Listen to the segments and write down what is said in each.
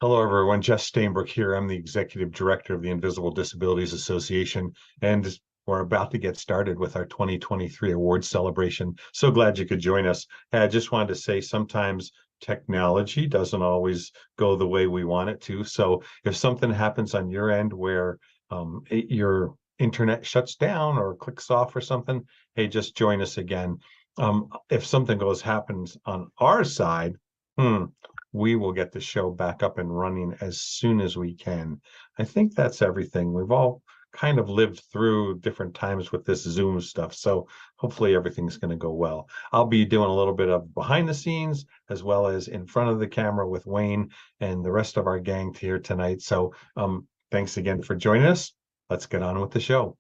Hello, everyone. Jess Stainbrook here. I'm the Executive Director of the Invisible Disabilities Association, and we're about to get started with our 2023 awards celebration. So glad you could join us. I just wanted to say sometimes technology doesn't always go the way we want it to. So if something happens on your end where your internet shuts down or clicks off or something, hey, just join us again. If something happens on our side, we will get the show back up and running as soon as we can. I think that's everything. We've all kind of lived through different times with this Zoom stuff, so hopefully everything's going to go well. I'll be doing a little bit of behind the scenes as well as in front of the camera with Wayne and the rest of our gang here tonight. So thanks again for joining us. Let's get on with the show.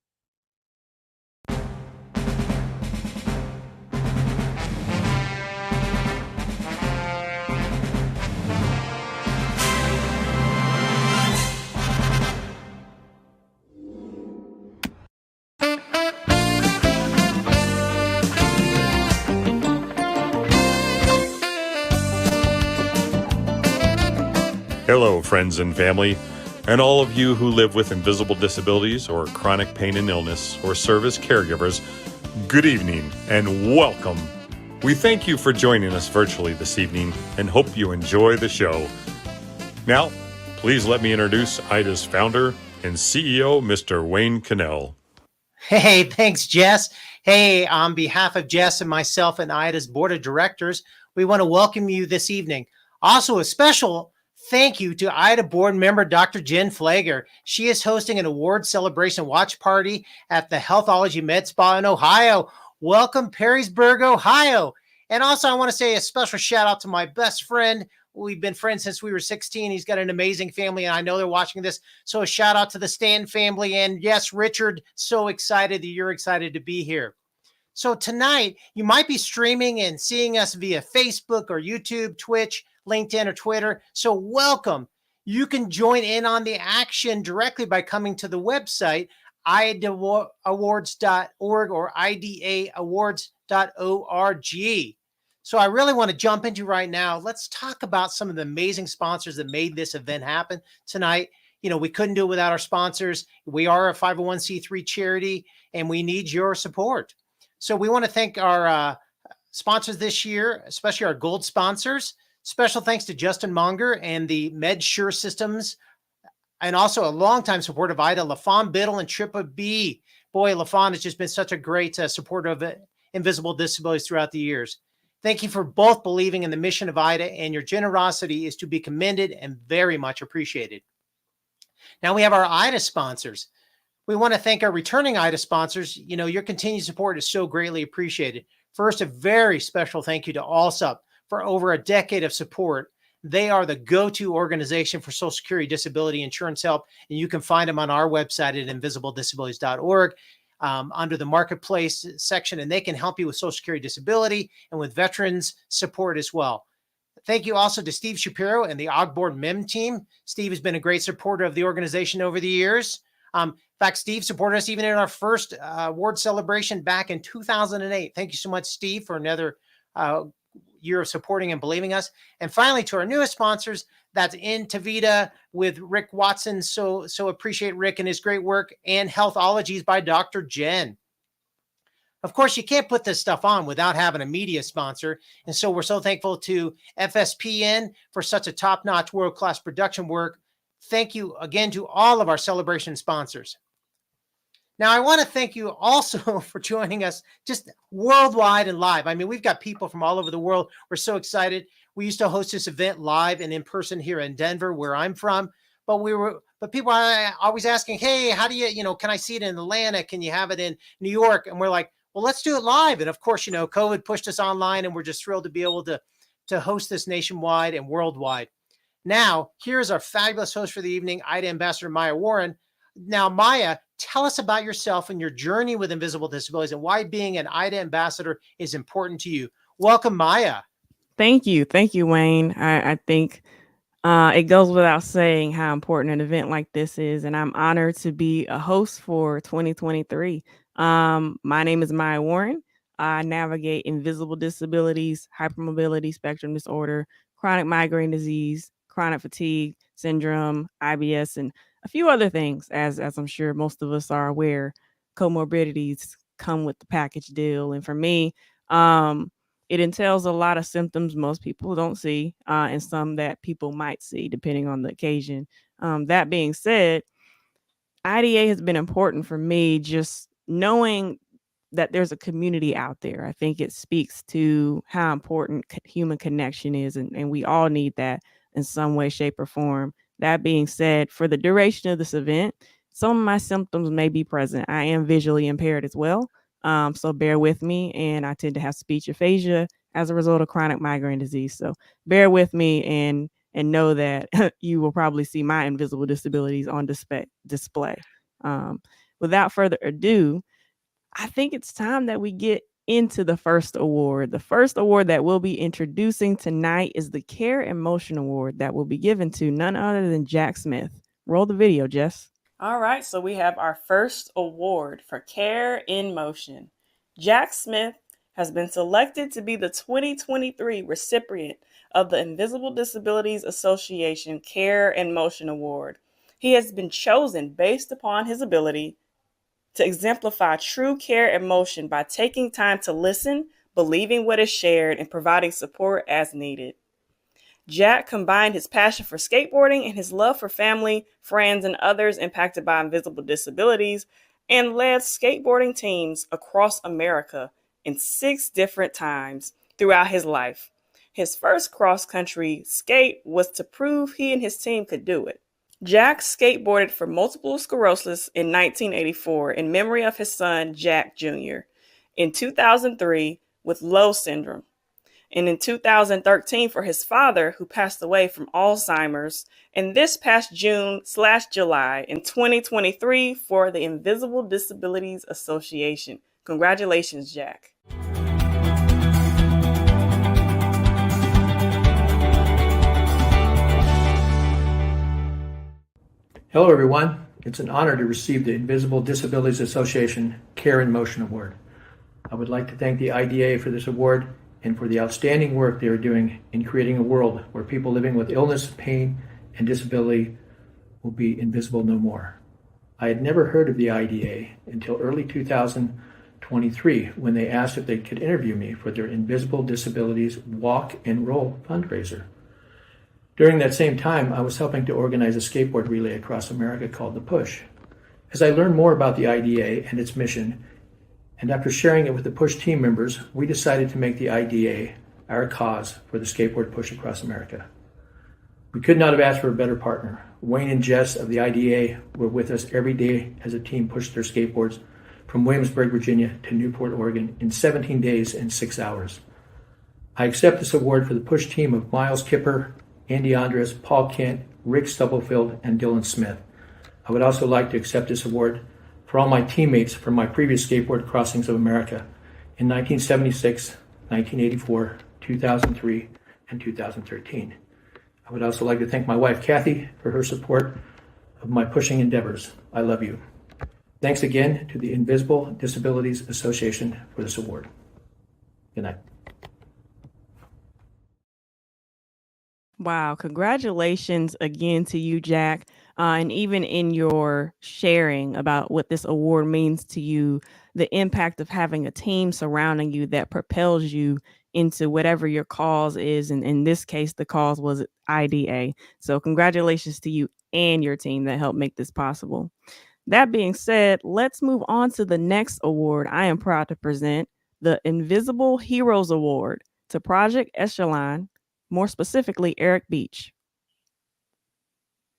Hello, friends and family, and all of you who live with invisible disabilities or chronic pain and illness or serve as caregivers, good evening and welcome. We thank you for joining us virtually this evening and hope you enjoy the show. Now, please let me introduce IDA's founder and CEO, Mr. Wayne Cannell. Hey, thanks, Jess. Hey, on behalf of Jess and myself and IDA's board of directors, we want to welcome you this evening. Also, a special thank you to IDA board member, Dr. Jen Flager. She is hosting an award celebration watch party at the Healthology Med Spa in Ohio. Welcome, Perrysburg, Ohio. And also, I want to say a special shout out to my best friend. We've been friends since we were 16. He's got an amazing family, and I know they're watching this. So a shout out to the Stan family. And yes, Richard, so excited that you're excited to be here. So tonight, you might be streaming and seeing us via Facebook or YouTube, Twitch, LinkedIn, or Twitter. So welcome. You can join in on the action directly by coming to the website, idaawards.org or idaawards.org. So I really want to jump into right now. Let's talk about some of the amazing sponsors that made this event happen tonight. You know, we couldn't do it without our sponsors. We are a 501c3 charity, and we need your support. So we want to thank our sponsors this year, especially our gold sponsors. Special thanks to Justin Monger and the MedSure systems, and also a longtime supporter of IDA, LaFawn Biddle and Trippa B. Boy, LaFawn has just been such a great supporter of invisible disabilities throughout the years. Thank you for both believing in the mission of IDA, and your generosity is to be commended and very much appreciated. Now we have our IDA sponsors. We want to thank our returning IDA sponsors. You know, your continued support is so greatly appreciated. First, a very special thank you to ALSUP for over a decade of support. They are the go-to organization for Social Security disability insurance help, and you can find them on our website at invisibledisabilities.org under the marketplace section, and they can help you with Social Security disability and with veterans support as well. Thank you also to Steve Shapiro and the Ogboard MEM team. Steve has been a great supporter of the organization over the years. In fact, Steve supported us even in our first award celebration back in 2008. Thank you so much, Steve, for another year of supporting and believing us. And finally, to our newest sponsors, that's In Tavita with Rick Watson. So appreciate Rick and his great work, and Healthologies by Dr. Jen. Of course, you can't put this stuff on without having a media sponsor. And so we're so thankful to FSPN for such a top-notch world-class production work. Thank you again to all of our celebration sponsors. Now, I want to thank you also for joining us just worldwide and live. I mean, we've got people from all over the world. We're so excited. We used to host this event live and in person here in Denver, where I'm from. But people are always asking, hey, how do you, can I see it in Atlanta? Can you have it in New York? And we're like, well, let's do it live. And of course, COVID pushed us online, and we're just thrilled to be able to host this nationwide and worldwide. Now, here's our fabulous host for the evening, IDA Ambassador Mayia Warren. Now, Mayia, tell us about yourself and your journey with invisible disabilities and why being an IDA ambassador is important to you. Welcome, Mayia. Thank you. Thank you, Wayne. I think it goes without saying how important an event like this is, and I'm honored to be a host for 2023. My name is Mayia Warren. I navigate invisible disabilities, hypermobility spectrum disorder, chronic migraine disease, chronic fatigue, syndrome, IBS, and a few other things, as I'm sure most of us are aware. Comorbidities come with the package deal. And for me, it entails a lot of symptoms most people don't see, and some that people might see depending on the occasion. That being said, IDA has been important for me, just knowing that there's a community out there. I think it speaks to how important human connection is, and we all need that in some way, shape, or form. That being said, for the duration of this event, some of my symptoms may be present. I am visually impaired as well, so bear with me, and I tend to have speech aphasia as a result of chronic migraine disease. So bear with me and know that you will probably see my invisible disabilities on display. Without further ado, I think it's time that we get into the first award. The first award that we'll be introducing tonight is the Care and Motion Award that will be given to none other than Jack Smith. Roll the video, Jess. All right, so we have our first award for Care in Motion. Jack Smith has been selected to be the 2023 recipient of the Invisible Disabilities Association Care and Motion Award. He has been chosen based upon his ability to exemplify true care and motion by taking time to listen, believing what is shared, and providing support as needed. Jack combined his passion for skateboarding and his love for family, friends, and others impacted by invisible disabilities, and led skateboarding teams across America in 6 different times throughout his life. His first cross-country skate was to prove he and his team could do it. Jack skateboarded for multiple sclerosis in 1984 in memory of his son, Jack Jr., in 2003 with Lowe syndrome, and in 2013 for his father, who passed away from Alzheimer's, and this past June/July in 2023 for the Invisible Disabilities Association. Congratulations, Jack. Hello, everyone. It's an honor to receive the Invisible Disabilities Association Care in Motion Award. I would like to thank the IDA for this award and for the outstanding work they are doing in creating a world where people living with illness, pain, and disability will be invisible no more. I had never heard of the IDA until early 2023 when they asked if they could interview me for their Invisible Disabilities Walk and Roll fundraiser. During that same time, I was helping to organize a skateboard relay across America called The Push. As I learned more about the IDA and its mission, and after sharing it with the Push team members, we decided to make the IDA our cause for the skateboard push across America. We could not have asked for a better partner. Wayne and Jess of the IDA were with us every day as a team pushed their skateboards from Williamsburg, Virginia to Newport, Oregon in 17 days and 6 hours. I accept this award for the Push team of Miles Kipper, Andy Andres, Paul Kent, Rick Stubblefield, and Dylan Smith. I would also like to accept this award for all my teammates from my previous skateboard crossings of America in 1976, 1984, 2003, and 2013. I would also like to thank my wife, Kathy, for her support of my pushing endeavors. I love you. Thanks again to the Invisible Disabilities Association for this award. Good night. Wow. Congratulations again to you, Jack. And even in your sharing about what this award means to you, the impact of having a team surrounding you that propels you into whatever your cause is. And in this case, the cause was IDA. So congratulations to you and your team that helped make this possible. That being said, let's move on to the next award. I am proud to present the Invisible Heroes Award to Project Echelon, more specifically, Eric Beach.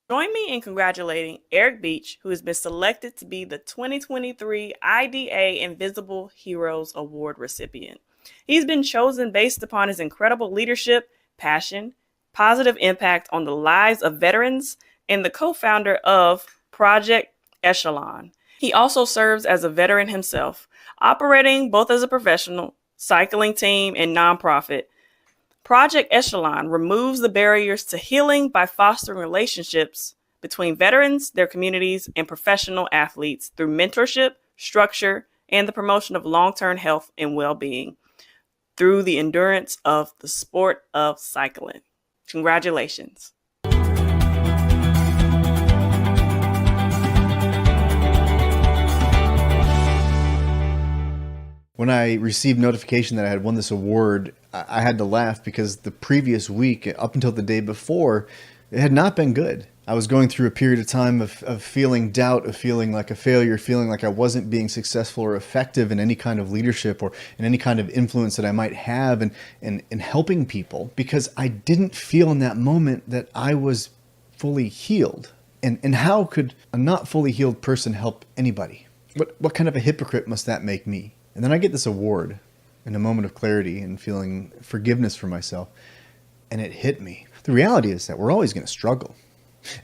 Join me in congratulating Eric Beach, who has been selected to be the 2023 IDA Invisible Heroes Award recipient. He's been chosen based upon his incredible leadership, passion, positive impact on the lives of veterans, and the co-founder of Project Echelon. He also serves as a veteran himself, operating both as a professional, cycling team, and nonprofit. Project Echelon removes the barriers to healing by fostering relationships between veterans, their communities, and professional athletes through mentorship, structure, and the promotion of long-term health and well-being through the endurance of the sport of cycling. Congratulations. When I received notification that I had won this award, I had to laugh because the previous week, up until the day before, it had not been good. I was going through a period of time of feeling doubt, of feeling like a failure, feeling like I wasn't being successful or effective in any kind of leadership or in any kind of influence that I might have in helping people, because I didn't feel in that moment that I was fully healed. And how could a not fully healed person help anybody? What kind of a hypocrite must that make me? And then I get this award in a moment of clarity and feeling forgiveness for myself. And it hit me. The reality is that we're always going to struggle.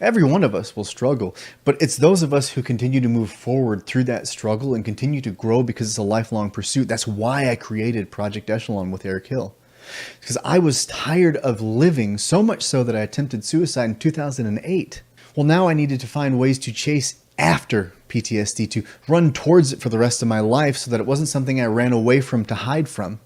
Every one of us will struggle, but it's those of us who continue to move forward through that struggle and continue to grow because it's a lifelong pursuit. That's why I created Project Echelon with Eric Hill. Because I was tired of living, so much so that I attempted suicide in 2008. Well, now I needed to find ways to chase after PTSD, to run towards it for the rest of my life so that it wasn't something I ran away from to hide from.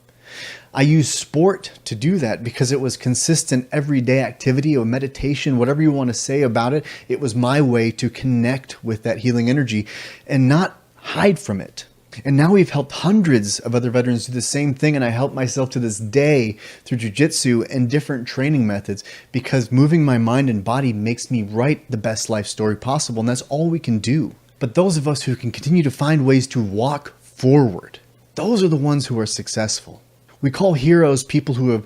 I used sport to do that because it was consistent everyday activity or meditation, whatever you want to say about it. It was my way to connect with that healing energy and not hide from it. And now we've helped hundreds of other veterans do the same thing. And I help myself to this day through jiu-jitsu and different training methods, because moving my mind and body makes me write the best life story possible. And that's all we can do. But those of us who can continue to find ways to walk forward, those are the ones who are successful. We call heroes people who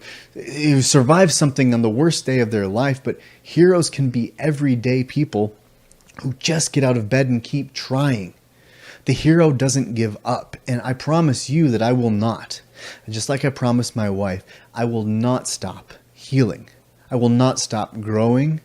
survived something on the worst day of their life, but heroes can be everyday people who just get out of bed and keep trying. The hero doesn't give up, and I promise you that I will not. And just like I promised my wife, I will not stop healing. I will not stop growing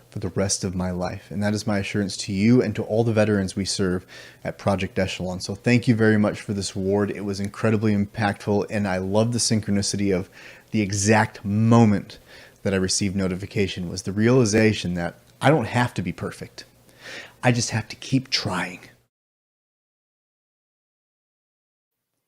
for the rest of my life. And that is my assurance to you and to all the veterans we serve at Project Echelon. So thank you very much for this award. It was incredibly impactful, and I love the synchronicity of the exact moment that I received notification was the realization that I don't have to be perfect. I just have to keep trying.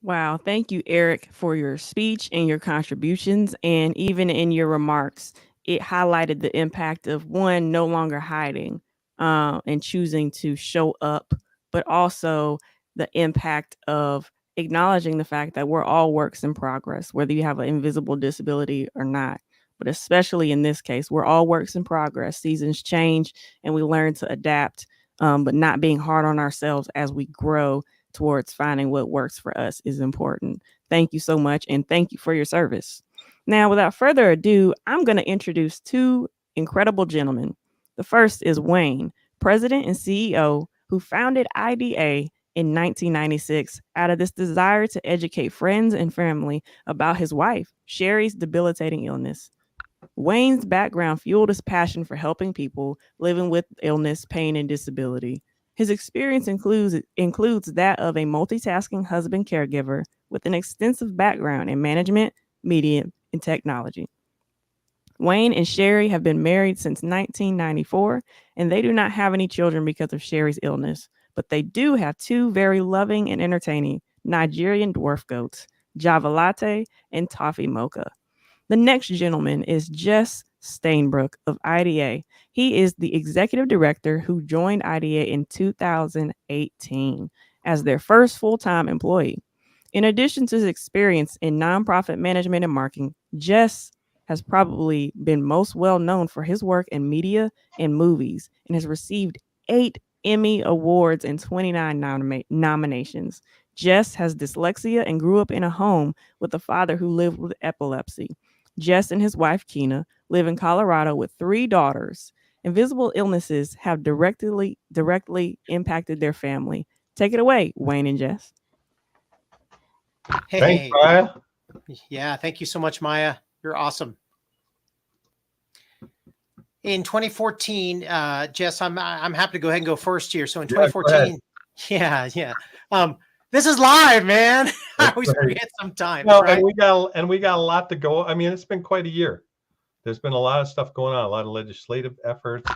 Wow. Thank you, Eric, for your speech and your contributions. And even in your remarks, it highlighted the impact of, one, no longer hiding and choosing to show up, but also the impact of acknowledging the fact that we're all works in progress, whether you have an invisible disability or not. But especially in this case, we're all works in progress. Seasons change and we learn to adapt, but not being hard on ourselves as we grow towards finding what works for us is important. Thank you so much. And thank you for your service. Now, without further ado, I'm going to introduce two incredible gentlemen. The first is Wayne, president and CEO, who founded IDA in 1996 out of this desire to educate friends and family about his wife, Sherry's debilitating illness. Wayne's background fueled his passion for helping people living with illness, pain, and disability. His experience includes that of a multitasking husband caregiver with an extensive background in management, media, and technology. Wayne and Sherry have been married since 1994, and they do not have any children because of Sherry's illness, but they do have two very loving and entertaining Nigerian dwarf goats, Java Latte and Toffee Mocha. The next gentleman is Jess Stainbrook of IDA. He is the executive director who joined IDA in 2018 as their first full-time employee. In addition to his experience in nonprofit management and marketing, Jess has probably been most well known for his work in media and movies and has received 8 Emmy Awards and 29 nominations. Jess has dyslexia and grew up in a home with a father who lived with epilepsy. Jess and his wife, Keena, live in Colorado with 3 daughters. Invisible illnesses have directly impacted their family. Take it away, Wayne and Jess. Hey, Thanks, Maya. yeah, thank you so much, Maya. You're awesome. In 2014, Jess, I'm happy to go ahead and go first here. So in 2014, yeah. This is live, man. I always forget sometimes. No, right? and we got a lot to go. I mean, it's been quite a year. There's been a lot of stuff going on, a lot of legislative efforts,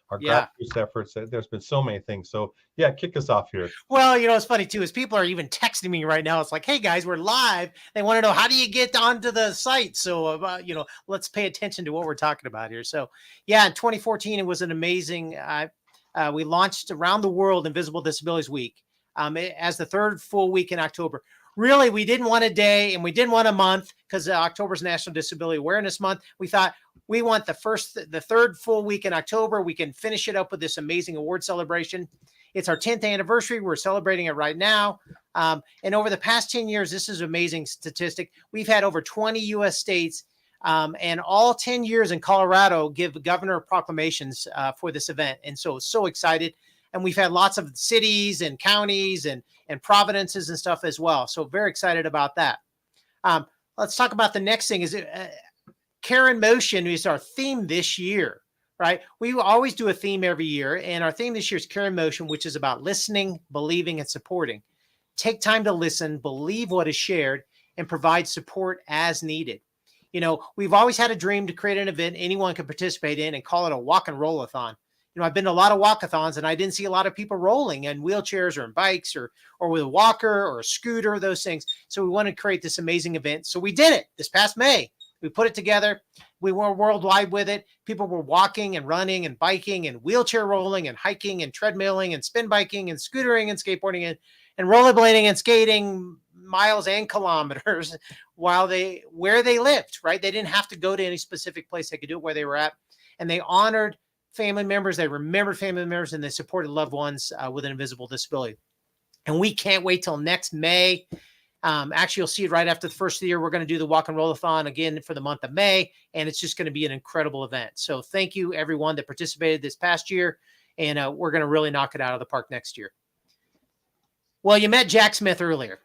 our grassroots efforts. There's been so many things. So yeah, kick us off here. Well, you know, it's funny too, is people are even texting me right now. It's like, hey guys, we're live. They want to know, how do you get onto the site? So, you know, let's pay attention to what we're talking about here. So yeah, in 2014, it was an amazing, we launched around the world Invisible Disabilities Week as the 3rd full week in October. really, we didn't want a day and we didn't want a month because October's National Disability Awareness Month. We thought we want the third full week in October. We can finish it up with this amazing award celebration. It's our 10th anniversary. We're celebrating it right now. And over the past 10 years, this is an amazing statistic. We've had over 20 U.S. states and all 10 years in Colorado give governor proclamations for this event. And so excited. And we've had lots of cities and counties and providences and stuff as well. So very excited about that. Let's talk about the next thing is Karyn Motion is our theme this year, right? We always do a theme every year. And our theme this year is Karyn Motion, which is about listening, believing, and supporting. Take time to listen, believe what is shared, and provide support as needed. You know, we've always had a dream to create an event anyone can participate in and call it a walk and roll-a-thon. You know, I've been to a lot of walkathons and I didn't see a lot of people rolling in wheelchairs or in bikes or with a walker or a scooter, those things. So we wanted to create this amazing event. So we did it this past May. We put it together. We went worldwide with it. People were walking and running and biking and wheelchair rolling and hiking and treadmilling and spin biking and scootering and skateboarding and rollerblading and skating miles and kilometers where they lived, right? They didn't have to go to any specific place. They could do it where they were at. And they honored family members. They remembered family members and they supported loved ones with an invisible disability. And we can't wait till next May. Actually, you'll see it right after the first of the year. We're going to do the Walk and Roll-a-thon again for the month of May, and it's just going to be an incredible event. So thank you, everyone that participated this past year, and we're going to really knock it out of the park next year. Well, you met Jack Smith earlier,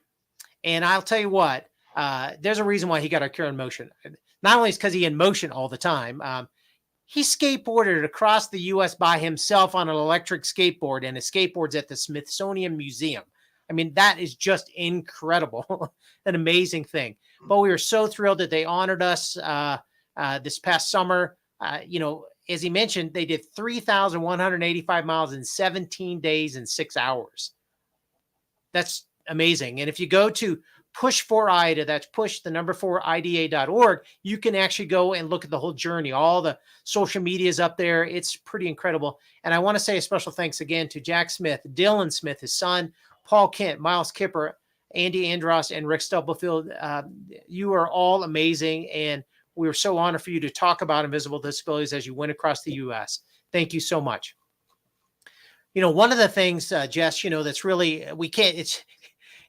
and I'll tell you what, there's a reason why he got our Karyn Motion. Not only is because he's in motion all the time, he skateboarded across the U.S. by himself on an electric skateboard, and his skateboard's at the Smithsonian Museum. I mean, that is just incredible, an amazing thing. But we were so thrilled that they honored us this past summer. You know, as he mentioned, they did 3,185 miles in 17 days and 6 hours. That's amazing. And if you go to push4ida, that's push4ida.org, you can actually go and look at the whole journey. All the social media is up there. It's pretty incredible. And I want to say a special thanks again to Jack Smith, Dylan Smith, his son, Paul Kent, Miles Kipper, Andy Andros, and Rick Stubblefield. You are all amazing. And we were so honored for you to talk about invisible disabilities as you went across the U.S. Thank you so much. You know, one of the things, Jess, you know, that's really,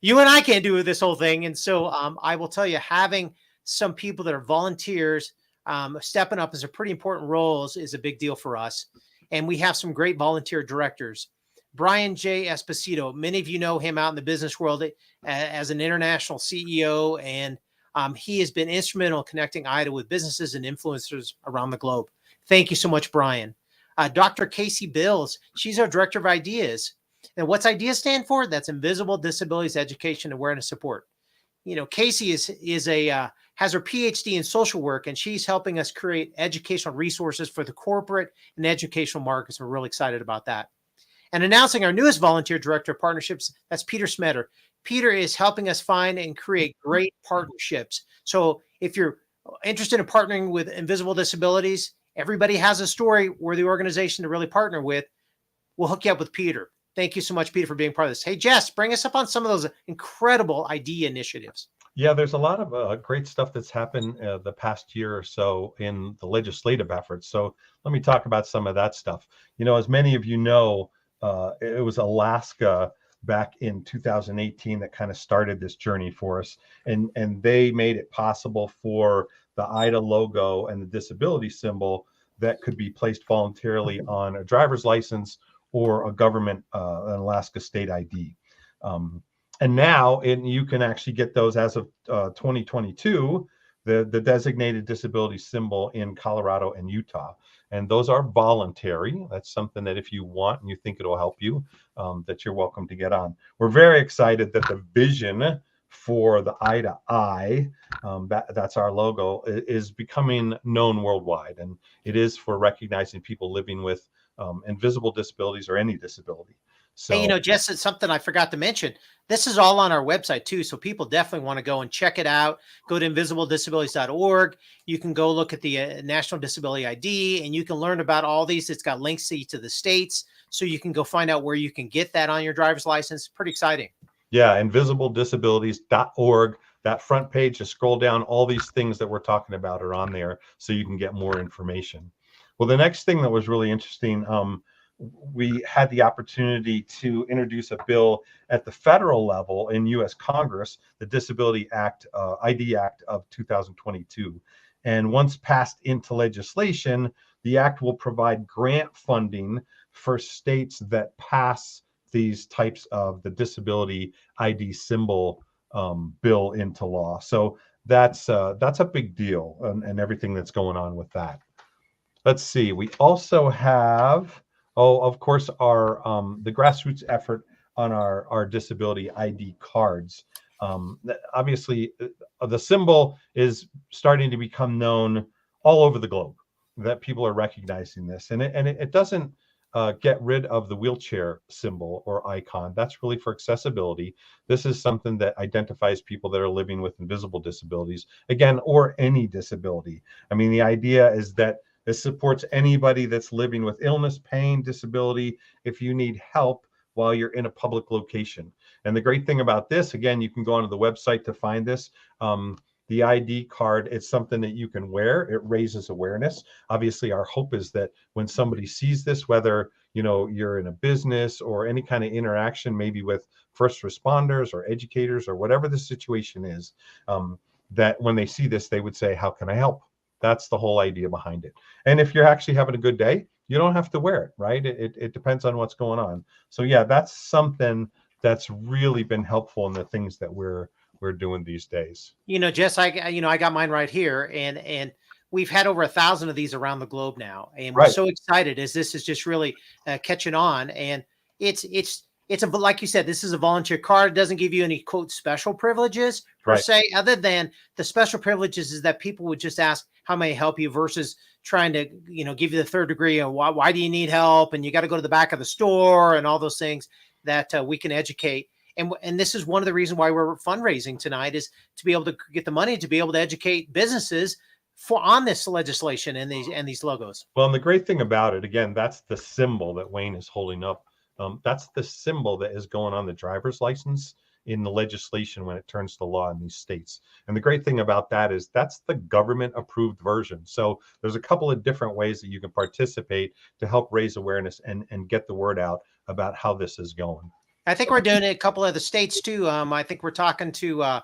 you and I can't do this whole thing. And so I will tell you, having some people that are volunteers stepping up as a pretty important roles is a big deal for us. And we have some great volunteer directors. Brian J. Esposito, many of you know him out in the business world as an international CEO, and he has been instrumental in connecting IDA with businesses and influencers around the globe. Thank you so much, Brian. Dr. Casey Bills, she's our Director of Ideas. And what's IDEAS stand for? That's Invisible Disabilities Education Awareness Support. You know, Casey has her PhD in social work, and she's helping us create educational resources for the corporate and educational markets. We're really excited about that. And announcing our newest volunteer director of partnerships, that's Peter Smetter. Peter is helping us find and create great partnerships. So if you're interested in partnering with invisible disabilities, everybody has a story where the organization to really partner with. We'll hook you up with Peter. Thank you so much, Peter, for being part of this. Hey, Jess, bring us up on some of those incredible IDEA initiatives. Yeah, there's a lot of great stuff that's happened the past year or so in the legislative efforts. So let me talk about some of that stuff. You know, as many of you know, it was Alaska back in 2018 that kind of started this journey for us. And they made it possible for the IDA logo and the disability symbol that could be placed voluntarily on a driver's license or a government, an Alaska state ID. And now you can actually get those as of 2022, the designated disability symbol in Colorado and Utah. And those are voluntary. That's something that if you want and you think it'll help you, that you're welcome to get on. We're very excited that the vision for the IDA I, that's our logo, is becoming known worldwide. And it is for recognizing people living with invisible disabilities or any disability. So, hey, you know, Jess, it's something I forgot to mention. This is all on our website too. So people definitely want to go and check it out. Go to invisible-disabilities.org. You can go look at the National Disability ID and you can learn about all these. It's got links to each of the states. So you can go find out where you can get that on your driver's license. Pretty exciting. Yeah, invisibledisabilities.org. That front page, just scroll down, all these things that we're talking about are on there so you can get more information. Well, the next thing that was really interesting, we had the opportunity to introduce a bill at the federal level in U.S. Congress, the Disability Act, ID Act of 2022. And once passed into legislation, the act will provide grant funding for states that pass these types of the disability ID symbol bill into law. So that's a big deal, and everything that's going on with that. Let's see. We also have, of course, our the grassroots effort on our disability ID cards. Obviously, the symbol is starting to become known all over the globe. That people are recognizing this, and it doesn't get rid of the wheelchair symbol or icon. That's really for accessibility. This is something that identifies people that are living with invisible disabilities, again, or any disability. I mean, the idea is that it supports anybody that's living with illness, pain, disability, if you need help while you're in a public location. And the great thing about this, again, you can go onto the website to find this. The ID card, it's something that you can wear. It raises awareness. Obviously, our hope is that when somebody sees this, whether you're in a business or any kind of interaction, maybe with first responders or educators or whatever the situation is, that when they see this, they would say, how can I help? That's the whole idea behind it. And if you're actually having a good day, you don't have to wear it, right? It depends on what's going on. So yeah, that's something that's really been helpful in the things that we're doing these days. Jess, I got mine right here, and we've had over 1,000 of these around the globe now, and we're so excited as this is just really catching on. And it's like you said, this is a volunteer card. It doesn't give you any quote special privileges per se, other than the special privileges is that people would just ask, how may I help you, versus trying to, give you the third degree of why do you need help? And you got to go to the back of the store and all those things that we can educate. And this is one of the reasons why we're fundraising tonight, is to be able to get the money to be able to educate businesses on this legislation and these logos. Well, and the great thing about it, again, that's the symbol that Wayne is holding up. That's the symbol that is going on the driver's license in the legislation when it turns to law in these states. And the great thing about that is that's the government approved version. So there's a couple of different ways that you can participate to help raise awareness and get the word out about how this is going. I think we're doing it in a couple of the states too. I think we're talking to,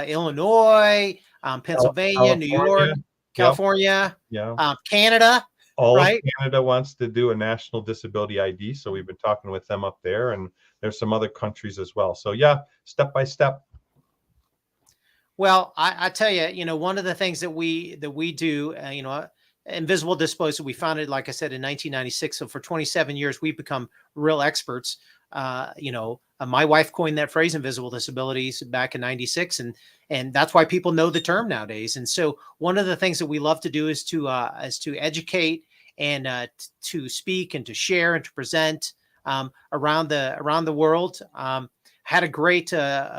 Illinois, Pennsylvania, New York, California, Canada. All of Canada wants to do a national disability ID. So we've been talking with them up there, and there's some other countries as well. So yeah, step by step. Well, I tell you, one of the things that we do, Invisible Disabilities, we founded, like I said, in 1996. So for 27 years, we've become real experts. My wife coined that phrase, invisible disabilities, back in 96. And that's why people know the term nowadays. And so one of the things that we love to do is to educate and to speak and to share and to present around the world. Had a great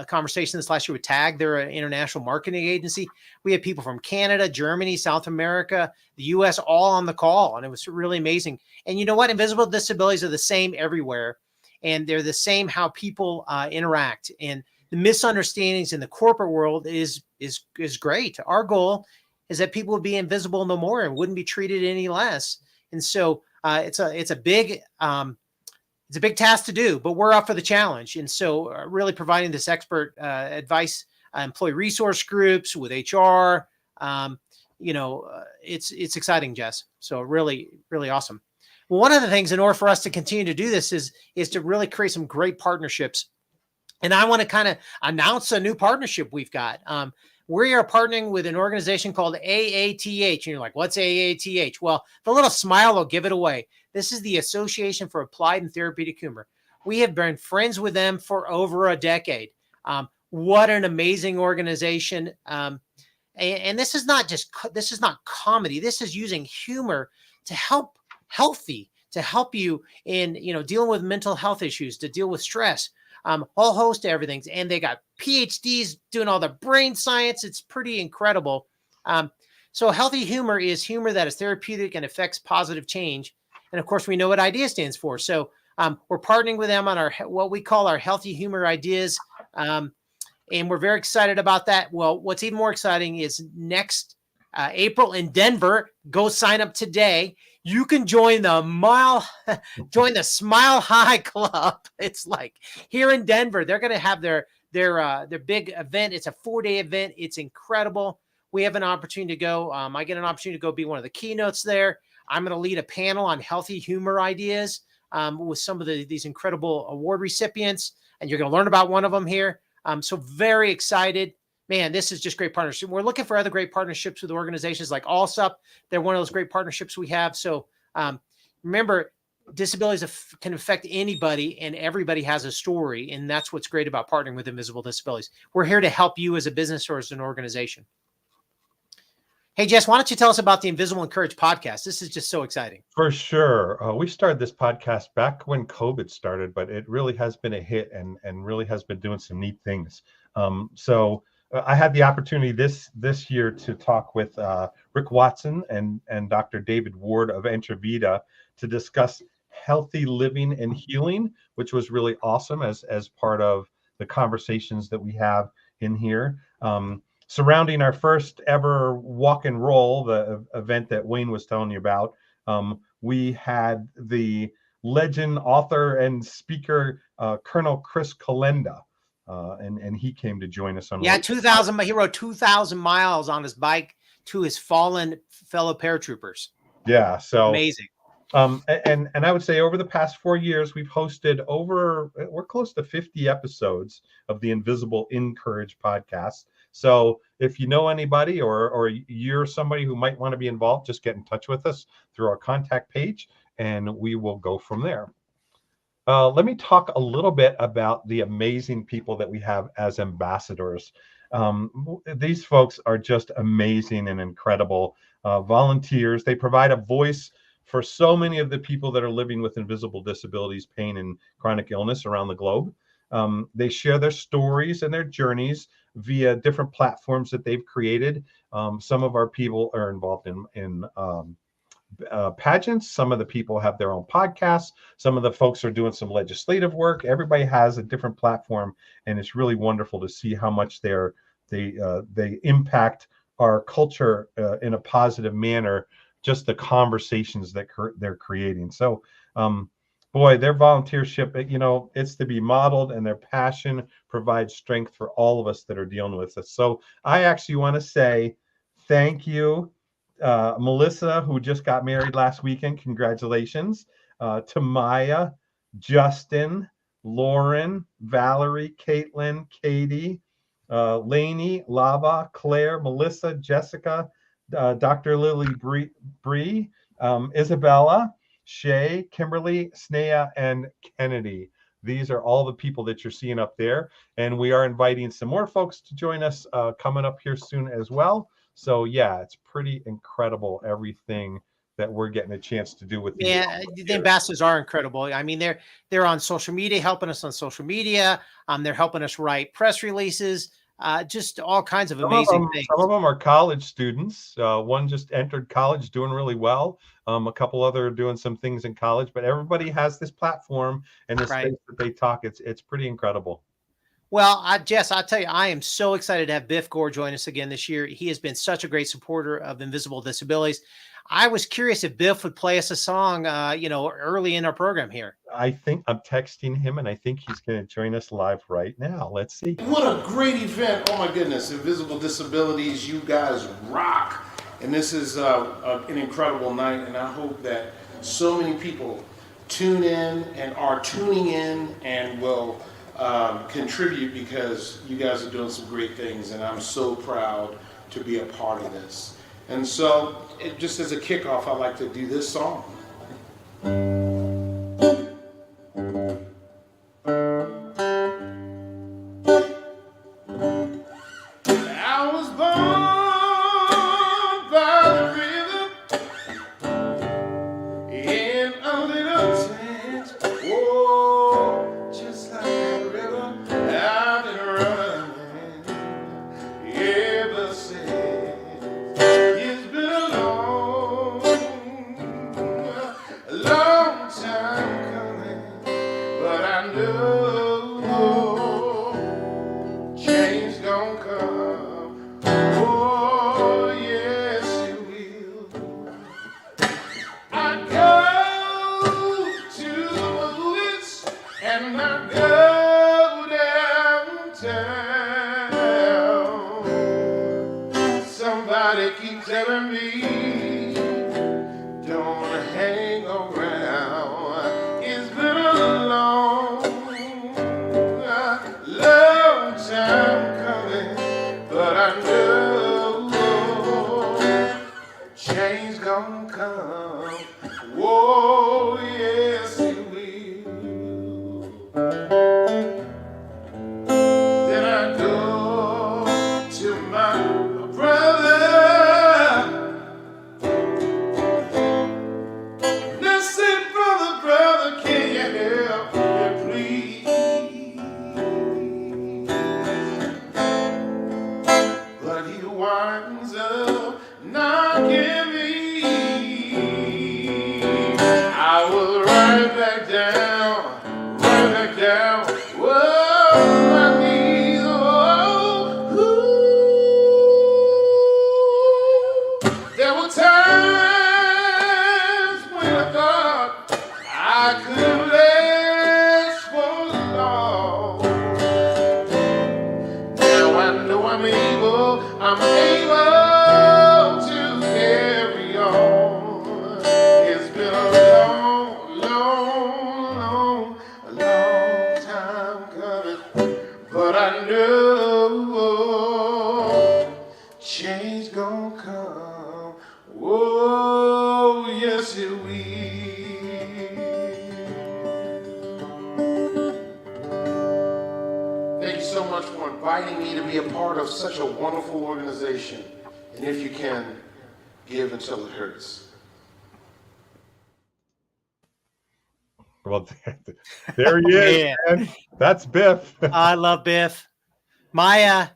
conversation this last year with TAG. They're an international marketing agency. We had people from Canada, Germany, South America, the US, all on the call. And it was really amazing. And you know what? Invisible disabilities are the same everywhere. And they're the same how people interact. And the misunderstandings in the corporate world is great. Our goal is that people would be invisible no more and wouldn't be treated any less. And so it's a big task to do, but we're up for the challenge. And so really providing this expert advice, employee resource groups with HR, it's exciting, Jess. So really, really awesome. Well, one of the things in order for us to continue to do this is to really create some great partnerships. And I want to kind of announce a new partnership we've got. We are partnering with an organization called AATH. And you're like, what's AATH? Well, the little smile will give it away. This is the Association for Applied and Therapeutic Humor. We have been friends with them for over a decade. What an amazing organization. And this is not comedy. This is using humor to help you in, dealing with mental health issues, to deal with stress, whole host of everything. And they got PhDs doing all the brain science. It's pretty incredible. So healthy humor is humor that is therapeutic and affects positive change. And of course, we know what IDEA stands for. So We're partnering with them on our what we call our healthy humor ideas. And we're very excited about that. Well, what's even more exciting is next April in Denver. Go sign up today. You can join the Smile High Club. It's like here in Denver, they're going to have their big event. It's a 4-day event. It's incredible. We have an opportunity to go. I get an opportunity to go be one of the keynotes there. I'm going to lead a panel on healthy humor ideas with some of these incredible award recipients, and you're going to learn about one of them here. So very excited. Man, this is just great partnership. We're looking for other great partnerships with organizations like ALSUP. They're one of those great partnerships we have. So remember, disabilities can affect anybody, and everybody has a story. And that's what's great about partnering with Invisible Disabilities. We're here to help you as a business or as an organization. Hey, Jess, why don't you tell us about the Invisible and Courage podcast? This is just so exciting. For sure. We started this podcast back when COVID started, but it really has been a hit and really has been doing some neat things. So I had the opportunity this year to talk with Rick Watson and Dr. David Ward of Entravita to discuss healthy living and healing, which was really awesome as part of the conversations that we have in here. Surrounding our first ever walk and roll, the event that Wayne was telling you about, we had the legend, author, and speaker, Colonel Chris Kalenda, and he came to join us on. Yeah, 2,000. He rode 2,000 miles on his bike to his fallen fellow paratroopers. Yeah, so amazing. And I would say over the past 4 years, we've hosted we're close to 50 episodes of the Invisible in Courage podcast. So if you know anybody or you're somebody who might want to be involved, just get in touch with us through our contact page, and we will go from there. Let me talk a little bit about the amazing people that we have as ambassadors. These folks are just amazing and incredible volunteers. They provide a voice for so many of the people that are living with invisible disabilities, pain, and chronic illness around the globe. They share their stories and their journeys via different platforms that they've created. Some of our people are involved in pageants. Some of the people have their own podcasts. Some of the folks are doing some legislative work. Everybody has a different platform, and it's really wonderful to see how much they impact our culture in a positive manner. Just the conversations that they're creating. So, boy, their volunteership, it's to be modeled, and their passion provides strength for all of us that are dealing with this. So I actually want to say thank you, Melissa, who just got married last weekend. Congratulations. To Mayia, Justin, Lauren, Valerie, Caitlin, Katie, Lainey, Lava, Claire, Melissa, Jessica, Dr. Lily Bree, Isabella, Shay, Kimberly, Snea, and Kennedy. These are all the people that you're seeing up there. And we are inviting some more folks to join us coming up here soon as well. So yeah, it's pretty incredible everything that we're getting a chance to do with these. Yeah, the ambassadors are incredible. I mean, they're on social media, helping us on social media. They're helping us write press releases. Just all kinds of amazing things. Some of them are college students. One just entered college, doing really well. A couple other are doing some things in college, but everybody has this platform and this space that they talk. It's pretty incredible. Well, Jess, I'll tell you, I am so excited to have Biff Gore join us again this year. He has been such a great supporter of Invisible Disabilities. I was curious if Biff would play us a song, early in our program here. I think I'm texting him, and I think he's going to join us live right now. Let's see. What a great event. Oh, my goodness. Invisible Disabilities, you guys rock. And this is an incredible night, and I hope that so many people tune in and are tuning in and will contribute, because you guys are doing some great things, and I'm so proud to be a part of this. And so, just as a kickoff, I'd like to do this song. I was born by the river in a little tent. Oh, just like that river, I've been running ever since. It's been a long and I go downtown. Somebody keep telling me, don't hang around. It's been a long time coming, but I know change gonna come. Whoa, yes it will. Then I go to my brother. Listen, brother, can you help me, please? But he winds up knocking me. I was right back down. Whoa, my knees, oh, ooh. There were times when I thought I could last for long. Now I know I'm able to carry on. It's been a long time coming, but I know change gonna come. Whoa, yes it will. Thank you so much for inviting me to be a part of such a wonderful organization. And if you can, give until it hurts. Well, there he is, Man. man. That's Biff. I love Biff. Maya,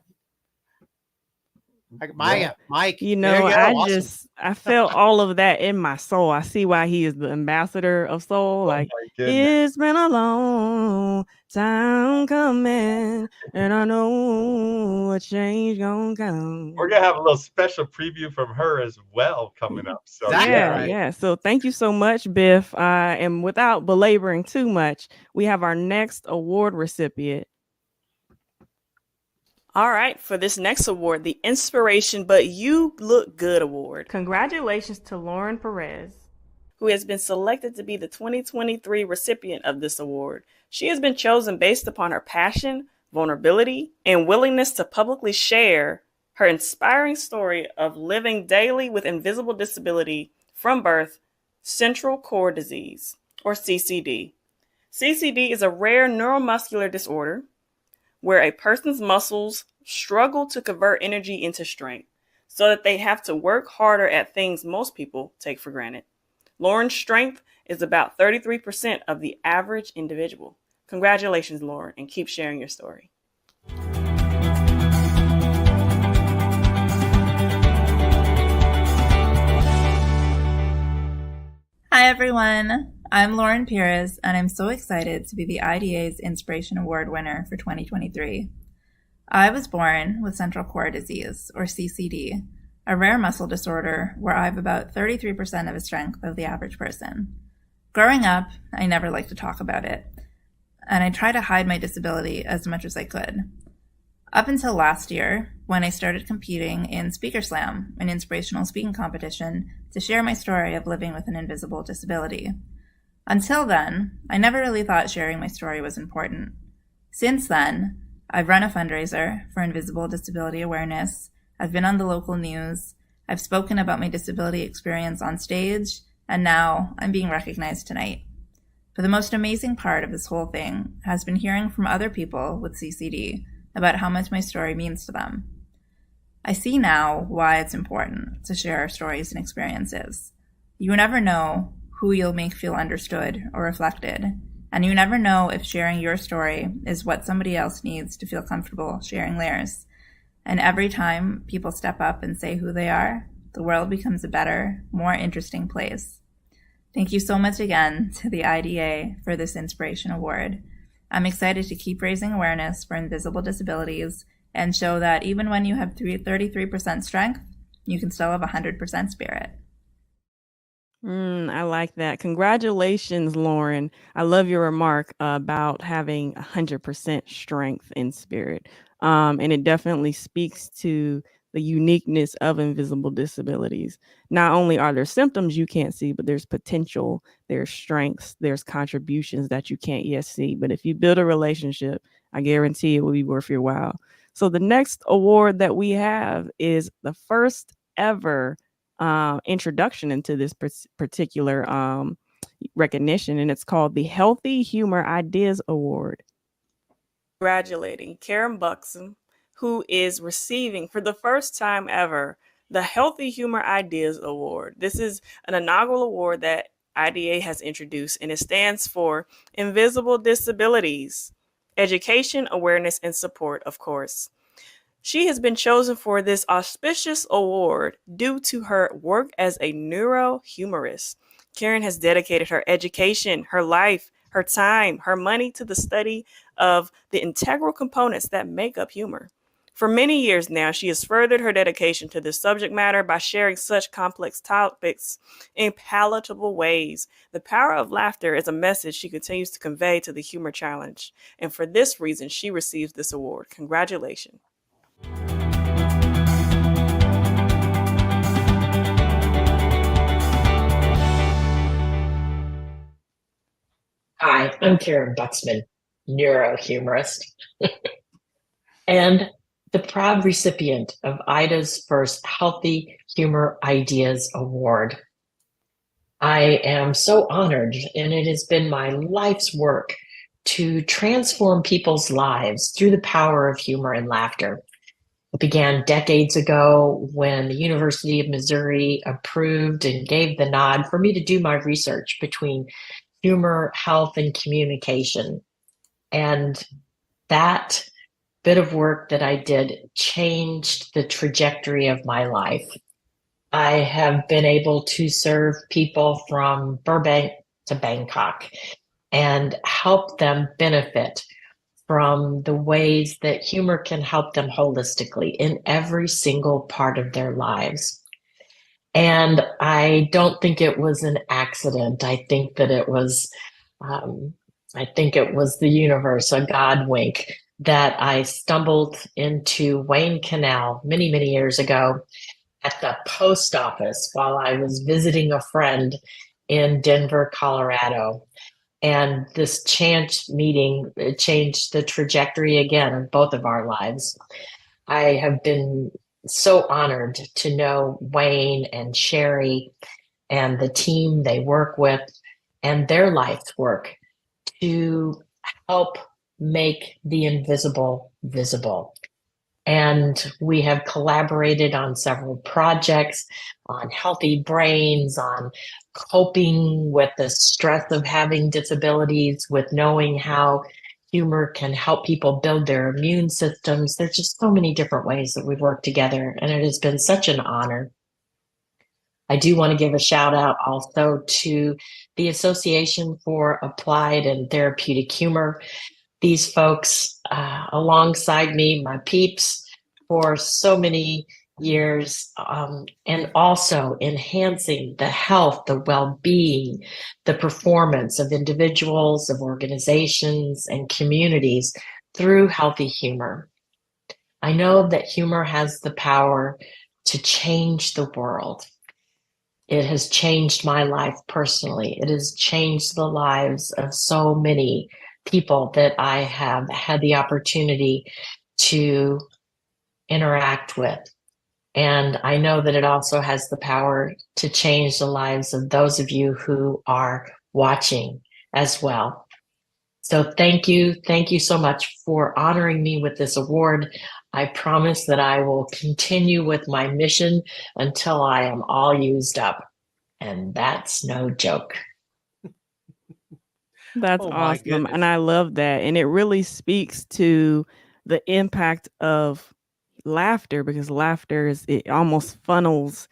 Mike. You there know, go. I Awesome. I felt all of that in my soul. I see why he is the ambassador of soul. Like, my goodness. it's been a long time coming, and I know a change gonna come. We're gonna have a little special preview from her as well coming up. So Exactly. Yeah, right. yeah. So thank you so much, Biff. And without belaboring too much, we have our next award recipient. All right, for this next award, the Inspiration But You Look Good Award, Congratulations to Lauren Perez, who has been selected to be the 2023 recipient of this award. She has been chosen based upon her passion, vulnerability, and willingness to publicly share her inspiring story of living daily with invisible disability from birth, central core disease, or CCD. CCD is a rare neuromuscular disorder where a person's muscles struggle to convert energy into strength so that they have to work harder at things most people take for granted. Lauren's strength is about 33% of the average individual. Congratulations, Lauren, and keep sharing your story. Hi, everyone. I'm Lauren Pires, and I'm so excited to be the IDA's Inspiration Award winner for 2023. I was born with central core disease, or CCD, a rare muscle disorder where I have about 33% of the strength of the average person. Growing up, I never liked to talk about it, and I tried to hide my disability as much as I could. Up until last year, when I started competing in Speaker Slam, an inspirational speaking competition, to share my story of living with an invisible disability. Until then, I never really thought sharing my story was important. Since then, I've run a fundraiser for invisible disability awareness, I've been on the local news, I've spoken about my disability experience on stage, and now I'm being recognized tonight. But the most amazing part of this whole thing has been hearing from other people with CCD about how much my story means to them. I see now why it's important to share our stories and experiences. You never know who you'll make feel understood or reflected, and you never know if sharing your story is what somebody else needs to feel comfortable sharing theirs. And every time people step up and say who they are, the world becomes a better, more interesting place. Thank you so much again to the IDA for this Inspiration Award. I'm excited to keep raising awareness for invisible disabilities and show that even when you have 33% strength, you can still have 100% spirit. I like that. Congratulations, Lauren. I love your remark about having 100% strength in spirit. And it definitely speaks to the uniqueness of invisible disabilities. Not only are there symptoms you can't see, but there's potential, there's strengths, there's contributions that you can't yet see. But if you build a relationship, I guarantee it will be worth your while. So the next award that we have is the first ever introduction into this particular recognition, and it's called the Healthy Humor Ideas Award. Congratulating Karyn Buxman, who is receiving for the first time ever the Healthy Humor Ideas Award. This is an inaugural award that IDA has introduced, and it stands for Invisible Disabilities, Education, Awareness, and Support, of course. She has been chosen for this auspicious award due to her work as a neurohumorist. Karyn has dedicated her education, her life, her time, her money to the study of the integral components that make up humor. For many years now, she has furthered her dedication to this subject matter by sharing such complex topics in palatable ways. The power of laughter is a message she continues to convey to the Humor Challenge, and for this reason, she receives this award. Congratulations. Hi, I'm Karyn Buxman, neurohumorist, and the proud recipient of IDA's first Healthy Humor Ideas Award. I am so honored, and it has been my life's work to transform people's lives through the power of humor and laughter. It began decades ago when the University of Missouri approved and gave the nod for me to do my research between humor, health, and communication. And that bit of work that I did changed the trajectory of my life. I have been able to serve people from Burbank to Bangkok and help them benefit from the ways that humor can help them holistically in every single part of their lives. And I don't think it was an accident. I think that it was, the universe, a God wink, that I stumbled into Wayne Canal many, many years ago at the post office while I was visiting a friend in Denver, Colorado. And this chance meeting changed the trajectory again of both of our lives. I have been so honored to know Wayne and Sherry and the team they work with and their life's work to help make the invisible visible. And we have collaborated on several projects on healthy brains, on coping with the stress of having disabilities, with knowing how humor can help people build their immune systems. There's just so many different ways that we've worked together, and it has been such an honor. I do want to give a shout out also to the Association for Applied and Therapeutic Humor. These folks alongside me, my peeps, for so many years, and also enhancing the health, the well-being, the performance of individuals, of organizations, and communities through healthy humor. I know that humor has the power to change the world. It has changed my life personally. It has changed the lives of so many people that I have had the opportunity to interact with. And I know that it also has the power to change the lives of those of you who are watching as well. So thank you. Thank you so much for honoring me with this award. I promise that I will continue with my mission until I am all used up. And that's no joke. That's Oh, my awesome. goodness. And I love that. And it really speaks to the impact of laughter, because laughter it almost funnels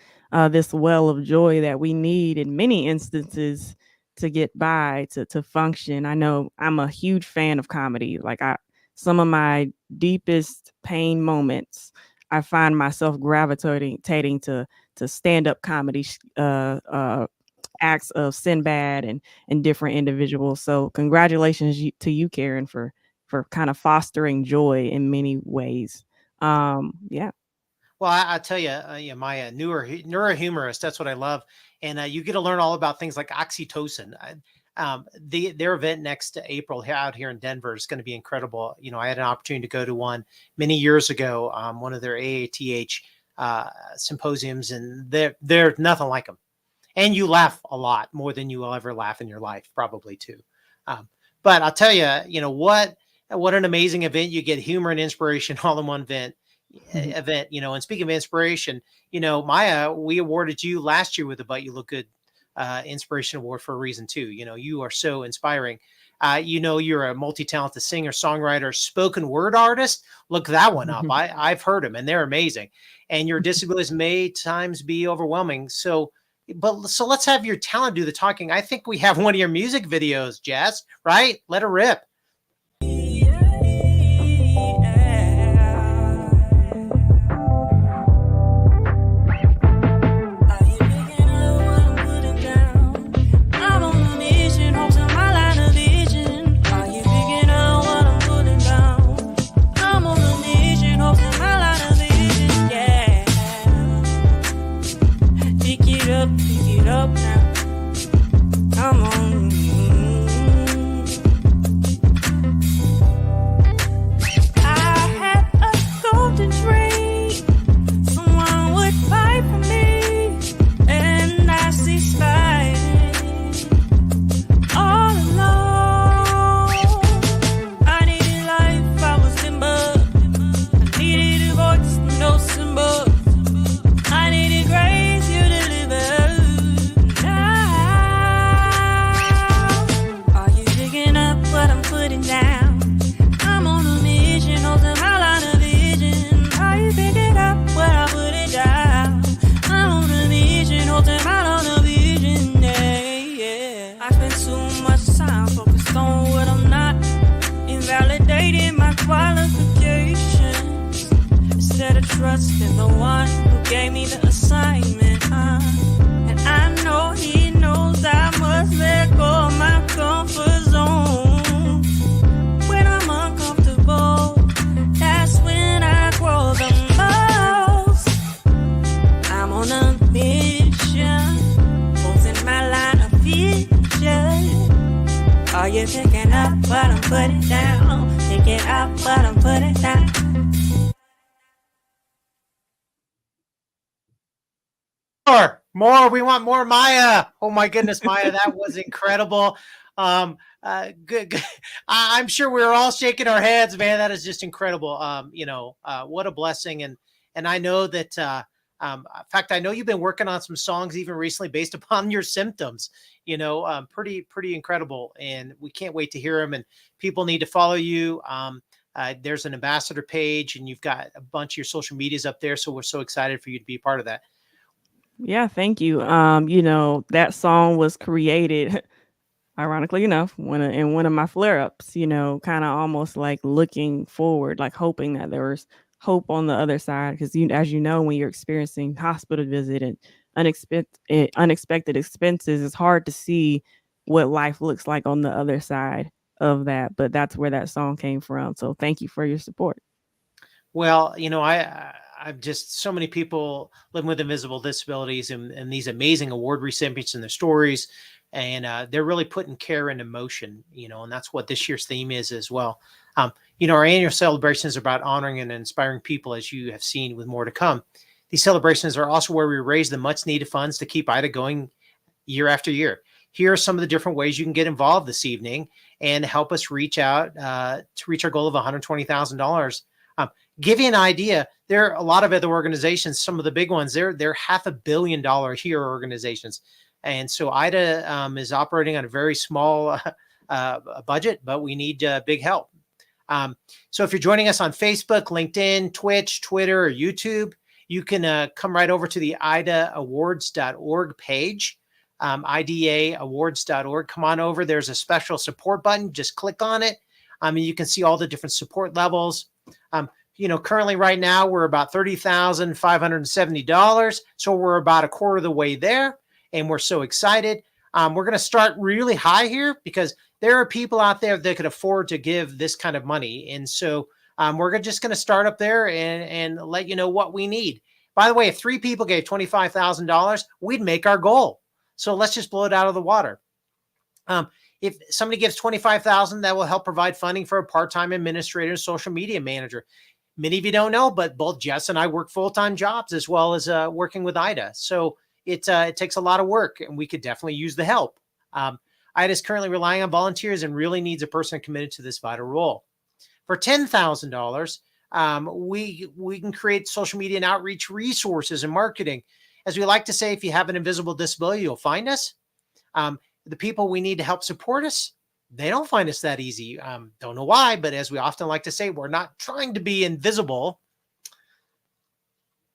this well of joy that we need in many instances to get by, to function. I know I'm a huge fan of comedy. Some of my deepest pain moments, I find myself gravitating to stand-up comedy acts of Sinbad and different individuals. So congratulations to you, Karyn, for kind of fostering joy in many ways. Yeah. Well, I tell you, Mayia, neurohumorist, that's what I love. And you get to learn all about things like oxytocin. Their event next April out here in Denver is going to be incredible. I had an opportunity to go to one many years ago, one of their AATH symposiums, and they're nothing like them. And you laugh a lot more than you will ever laugh in your life, probably too. But I'll tell you, what an amazing event. You get humor and inspiration all in one event. And speaking of inspiration, Mayia, we awarded you last year with the But You Look Good Inspiration Award for a reason too. You are so inspiring. You're a multi-talented singer, songwriter, spoken word artist. Look that one up. I've heard them and they're amazing. And your disabilities may times be overwhelming. So let's have your talent do the talking. I think we have one of your music videos, Jess, right? Let her rip. Trusting the one who gave me the assignment, and I know he knows I must let go of my comfort zone. When I'm uncomfortable, that's when I grow the most. I'm on a mission, both in my line of vision. Are you picking up what I'm putting down? Picking up what I'm putting down. More. We want more, Mayia. Oh my goodness, Mayia, that was incredigood. Good. I'm sure we were all shaking our heads, man. That is just incredible. What a blessing. And I know that, in fact, I know you've been working on some songs even recently based upon your symptoms, pretty incredible. And we can't wait to hear them, and people need to follow you. There's an ambassador page and you've got a bunch of your social medias up there. So we're so excited for you to be a part of that. Yeah, thank you. That song was created, ironically enough, in one of my flare-ups, kind of almost like looking forward, like hoping that there was hope on the other side. Because as you know, when you're experiencing hospital visit and unexpected expenses, it's hard to see what life looks like on the other side of that. But that's where that song came from. So thank you for your support. Well, I've just so many people living with invisible disabilities and these amazing award recipients and their stories. And they're really putting care into motion, and that's what this year's theme is as well. Our annual celebrations are about honoring and inspiring people, as you have seen, with more to come. These celebrations are also where we raise the much needed funds to keep IDA going year after year. Here are some of the different ways you can get involved this evening and help us reach out to reach our goal of $120,000. Give you an idea, there are a lot of other organizations, some of the big ones, they're $500 million a year organizations. And so IDA is operating on a very small budget, but we need big help. So if you're joining us on Facebook, LinkedIn, Twitch, Twitter, or YouTube, you can come right over to the idaawards.org page, idaawards.org. Come on over. There's a special support button. Just click on it. You can see all the different support levels. Currently right now we're about $30,570. So we're about a quarter of the way there, and we're so excited. We're going to start really high here because there are people out there that could afford to give this kind of money. And so we're just going to start up there and let you know what we need. By the way, if 3 people gave $25,000, we'd make our goal. So let's just blow it out of the water. If somebody gives $25,000, that will help provide funding for a part-time administrator and social media manager. Many of you don't know, but both Jess and I work full-time jobs as well as working with Ida. So it takes a lot of work, and we could definitely use the help. Ida is currently relying on volunteers and really needs a person committed to this vital role. For $10,000, we can create social media and outreach resources and marketing. As we like to say, if you have an invisible disability, you'll find us. The people we need to help support us, they don't find us that easy. Don't know why, but as we often like to say, we're not trying to be invisible.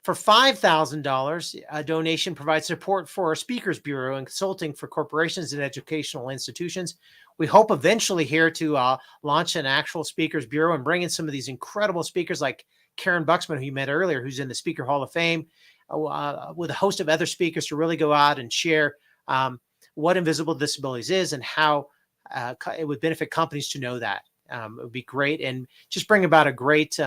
For $5,000, a donation provides support for our Speakers Bureau and consulting for corporations and educational institutions. We hope eventually here to launch an actual Speakers Bureau and bring in some of these incredible speakers like Karyn Buxman, who you met earlier, who's in the Speaker Hall of Fame, with a host of other speakers to really go out and share what invisible disabilities is and how it would benefit companies to know that. It would be great and just bring about a great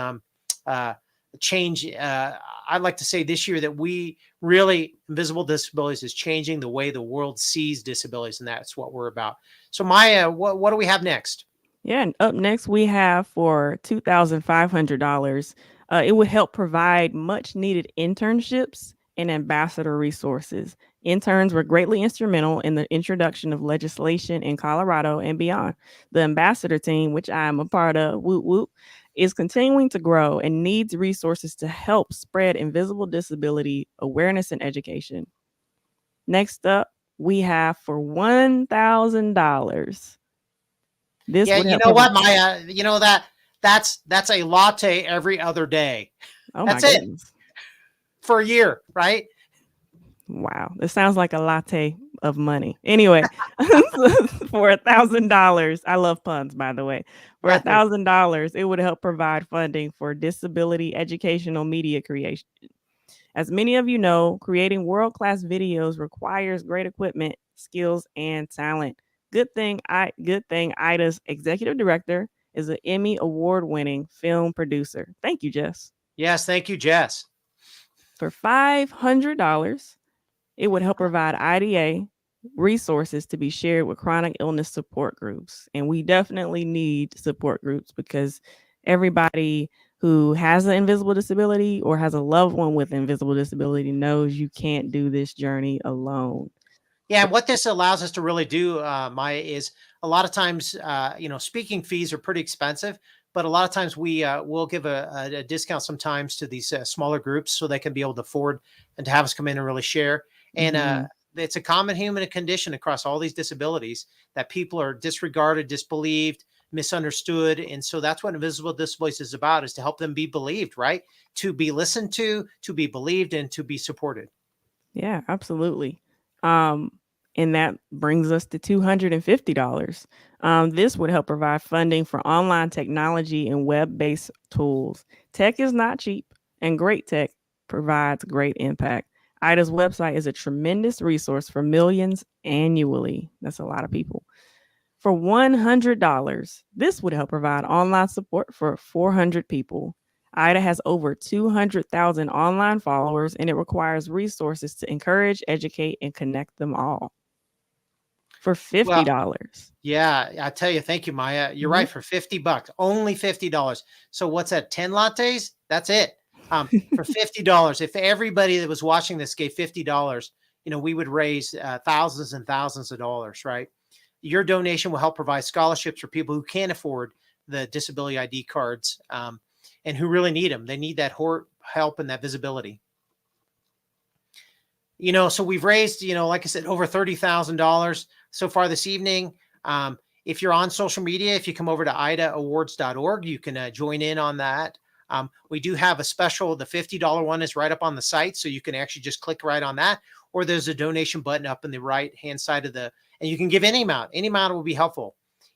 change. I'd like to say this year that we really, invisible disabilities is changing the way the world sees disabilities, and that's what we're about. So Mayia, what do we have next? Yeah, and up next we have for $2,500. It would help provide much needed internships and ambassador resources. Interns were greatly instrumental in the introduction of legislation in Colorado and beyond. The ambassador team, which I am a part of, whoop whoop, is continuing to grow and needs resources to help spread invisible disability awareness and education. Next up, we have for $1,000. Yeah, you know what, Mayia? You know that's a latte every other day. Oh, that's my it goodness. For a year, right? Wow, this sounds like a latte of money. Anyway, for $1,000, I love puns, by the way. For $1,000, it would help provide funding for disability educational media creation. As many of you know, creating world-class videos requires great equipment, skills, and talent. Good thing Ida's executive director is an Emmy award-winning film producer. Thank you, Jess. Yes, thank you, Jess. For $500, it would help provide IDA resources to be shared with chronic illness support groups. And we definitely need support groups because everybody who has an invisible disability or has a loved one with invisible disability knows you can't do this journey alone. Yeah, and what this allows us to really do, Mayia, is a lot of times, speaking fees are pretty expensive, but a lot of times we will give a discount sometimes to these smaller groups so they can be able to afford and to have us come in and really share. And it's a common human condition across all these disabilities that people are disregarded, disbelieved, misunderstood. And so that's what invisible disabilities is about, is to help them be believed, right? To be listened to be believed, and to be supported. Yeah, absolutely. And that brings us to $250. This would help provide funding for online technology and web-based tools. Tech is not cheap, and great tech provides great impact. Ida's website is a tremendous resource for millions annually. That's a lot of people. For $100, this would help provide online support for 400 people. Ida has over 200,000 online followers, and it requires resources to encourage, educate, and connect them all. For $50. Well, yeah, I tell you, thank you, Mayia. You're right. For $50, only $50. So what's that? 10 lattes? That's it. For $50, if everybody that was watching this gave $50, we would raise thousands and thousands of dollars, right? Your donation will help provide scholarships for people who can't afford the disability ID cards and who really need them. They need that help and that visibility. So we've raised, like I said, over $30,000 so far this evening. If you're on social media, if you come over to idaawards.org, you can join in on that. We do have a special. The $50 one is right up on the site, so you can actually just click right on that, or there's a donation button up in the right-hand side and you can give any amount. Any amount will be helpful.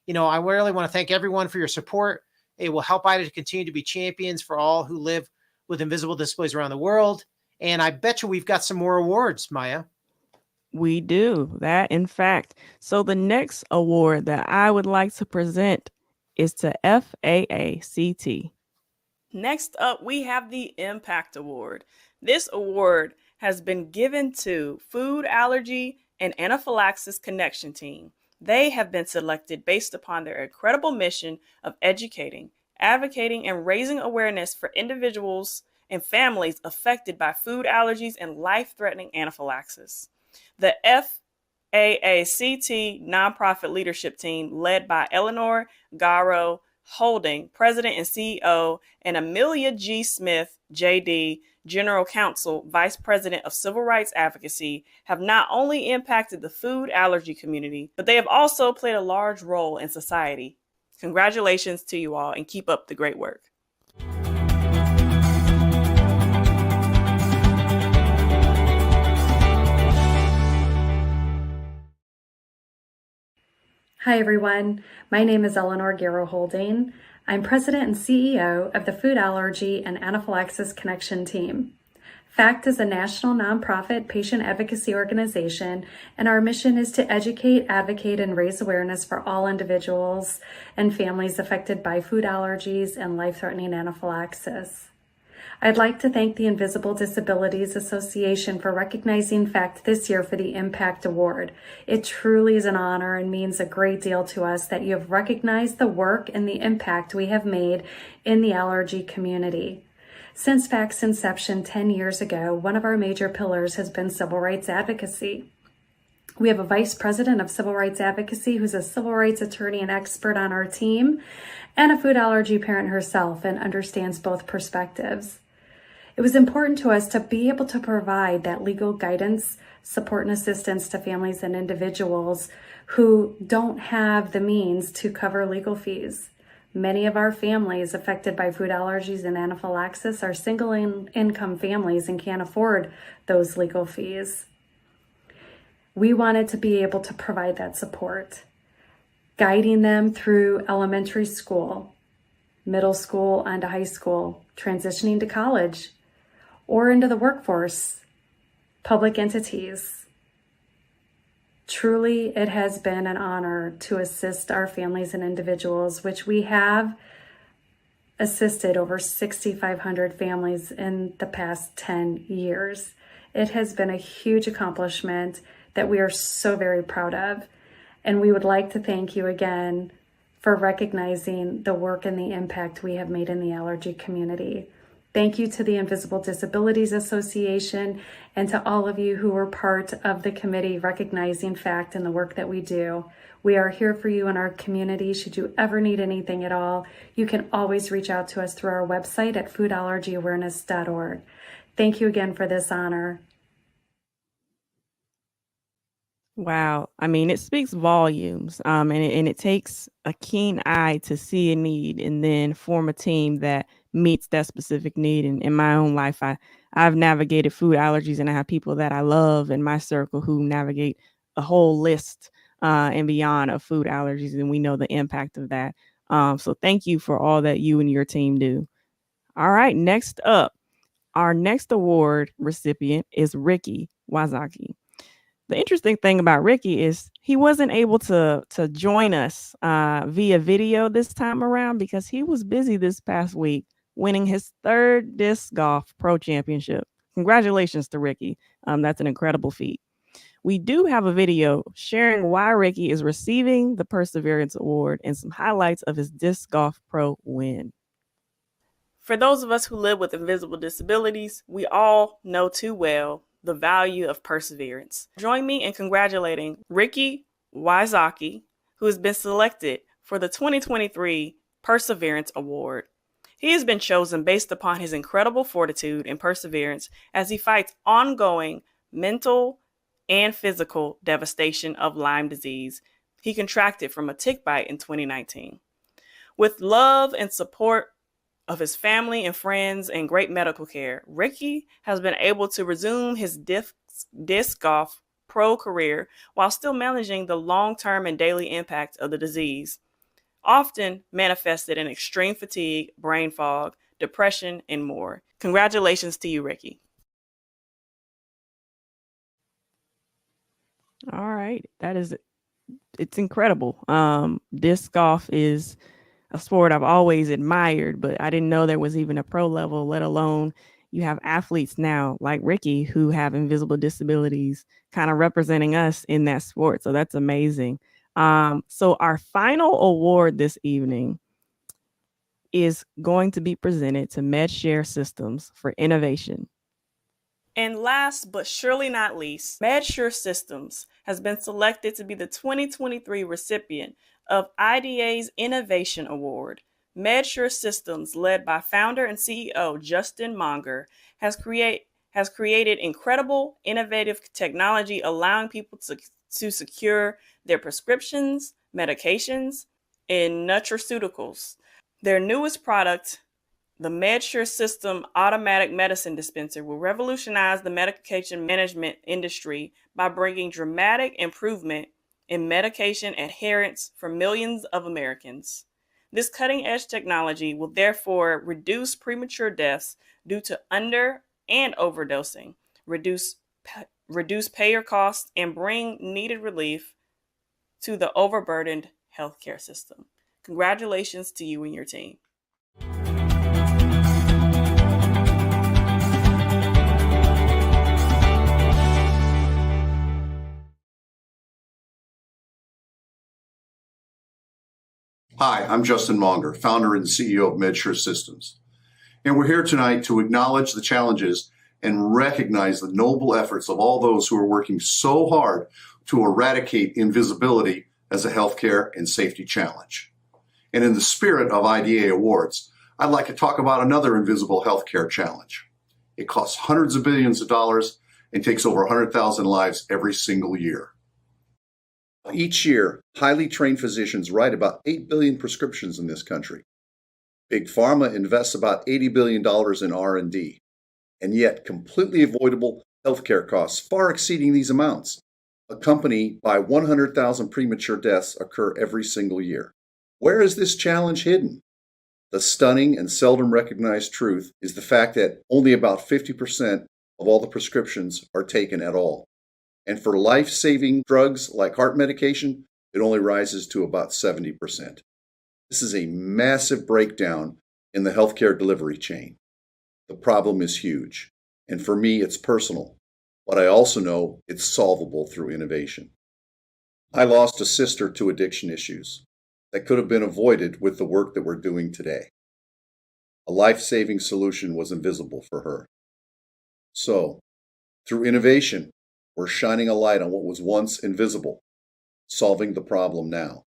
I really want to thank everyone for your support. It will help Ida to continue to be champions for all who live with invisible disabilities around the world. And I bet you we've got some more awards, Mayia. We do that, in fact. So the next award that I would like to present is to FAACT. Next up, we have the Impact Award. This award has been given to Food Allergy and Anaphylaxis Connection Team. They have been selected based upon their incredible mission of educating, advocating, and raising awareness for individuals and families affected by food allergies and life-threatening anaphylaxis. The FAACT nonprofit leadership team, led by Eleanor Garo Holding, President and CEO, and Amelia G. Smith, JD, General Counsel, Vice President of Civil Rights Advocacy, have not only impacted the food allergy community, but they have also played a large role in society. Congratulations to you all, and keep up the great work. Hi, everyone. My name is Eleanor Garo Holding. I'm President and CEO of the Food Allergy and Anaphylaxis Connection Team. FAACT is a national nonprofit patient advocacy organization, and our mission is to educate, advocate, and raise awareness for all individuals and families affected by food allergies and life-threatening anaphylaxis. I'd like to thank the Invisible Disabilities Association for recognizing FAACT this year for the Impact Award. It truly is an honor and means a great deal to us that you have recognized the work and the impact we have made in the allergy community. Since FAACT's inception 10 years ago, one of our major pillars has been civil rights advocacy. We have a vice president of civil rights advocacy who's a civil rights attorney and expert on our team, and a food allergy parent herself and understands both perspectives. It was important to us to be able to provide that legal guidance, support, and assistance to families and individuals who don't have the means to cover legal fees. Many of our families affected by food allergies and anaphylaxis are single income families and can't afford those legal fees. We wanted to be able to provide that support, guiding them through elementary school, middle school, onto high school, transitioning to college, or into the workforce, public entities. Truly, it has been an honor to assist our families and individuals, which we have assisted over 6,500 families in the past 10 years. It has been a huge accomplishment that we are so very proud of. And we would like to thank you again for recognizing the work and the impact we have made in the allergy community. Thank you to the Invisible Disabilities Association and to all of you who were part of the committee recognizing FAACT and the work that we do. We are here for you in our community. Should you ever need anything at all, you can always reach out to us through our website at foodallergyawareness.org. Thank you again for this honor. Wow. I mean, it speaks volumes, and it takes a keen eye to see a need and then form a team that meets that specific need. And in my own life, I've navigated food allergies, and I have people that I love in my circle who navigate a whole list and beyond of food allergies, and we know the impact of that. So thank you for all that you and your team do. All right, next up, our next award recipient is Ricky Wazaki. The interesting thing about Ricky is he wasn't able to join us via video this time around because he was busy this past week winning his third disc golf pro championship. Congratulations to Ricky. That's an incredible feat. We do have a video sharing why Ricky is receiving the Perseverance Award and some highlights of his disc golf pro win. For those of us who live with invisible disabilities, we all know too well the value of perseverance. Join me in congratulating Ricky Wazaki, who has been selected for the 2023 Perseverance Award. He has been chosen based upon his incredible fortitude and perseverance as he fights ongoing mental and physical devastation of Lyme disease he contracted from a tick bite in 2019. With love and support of his family and friends and great medical care, Ricky has been able to resume his disc golf pro career while still managing the long-term and daily impact of the disease, often manifested in extreme fatigue, brain fog, depression, and more. Congratulations to you, Ricky. All right. It's incredible. Disc golf is a sport I've always admired, but I didn't know there was even a pro level, let alone you have athletes now like Ricky who have invisible disabilities kind of representing us in that sport. So that's amazing. So our final award this evening is going to be presented to MedSure Systems for innovation. And last but surely not least, MedSure Systems has been selected to be the 2023 recipient of IDA's Innovation Award. MedSure Systems, led by founder and CEO Justin Monger, has created incredible, innovative technology allowing people to secure their prescriptions, medications, and nutraceuticals. Their newest product, the MedSure System Automatic Medicine Dispenser, will revolutionize the medication management industry by bringing dramatic improvement in medication adherence for millions of Americans. This cutting-edge technology will therefore reduce premature deaths due to under and overdosing, reduce payer costs, and bring needed relief to the overburdened healthcare system. Congratulations to you and your team. Hi, I'm Justin Monger, founder and CEO of MedSure Systems. And we're here tonight to acknowledge the challenges and recognize the noble efforts of all those who are working so hard to eradicate invisibility as a healthcare and safety challenge. And in the spirit of IDA awards, I'd like to talk about another invisible healthcare challenge. It costs hundreds of billions of dollars and takes over 100,000 lives every single year. Each year, highly trained physicians write about 8 billion prescriptions in this country. Big Pharma invests about $80 billion in R&D, and yet completely avoidable healthcare costs far exceeding these amounts, accompanied by 100,000 premature deaths occur every single year. Where is this challenge hidden? The stunning and seldom recognized truth is the fact that only about 50% of all the prescriptions are taken at all. And for life-saving drugs like heart medication, it only rises to about 70%. This is a massive breakdown in the healthcare delivery chain. The problem is huge, and for me, it's personal, but I also know it's solvable through innovation. I lost a sister to addiction issues that could have been avoided with the work that we're doing today. A life-saving solution was invisible for her. So, through innovation, we're shining a light on what was once invisible, solving the problem now.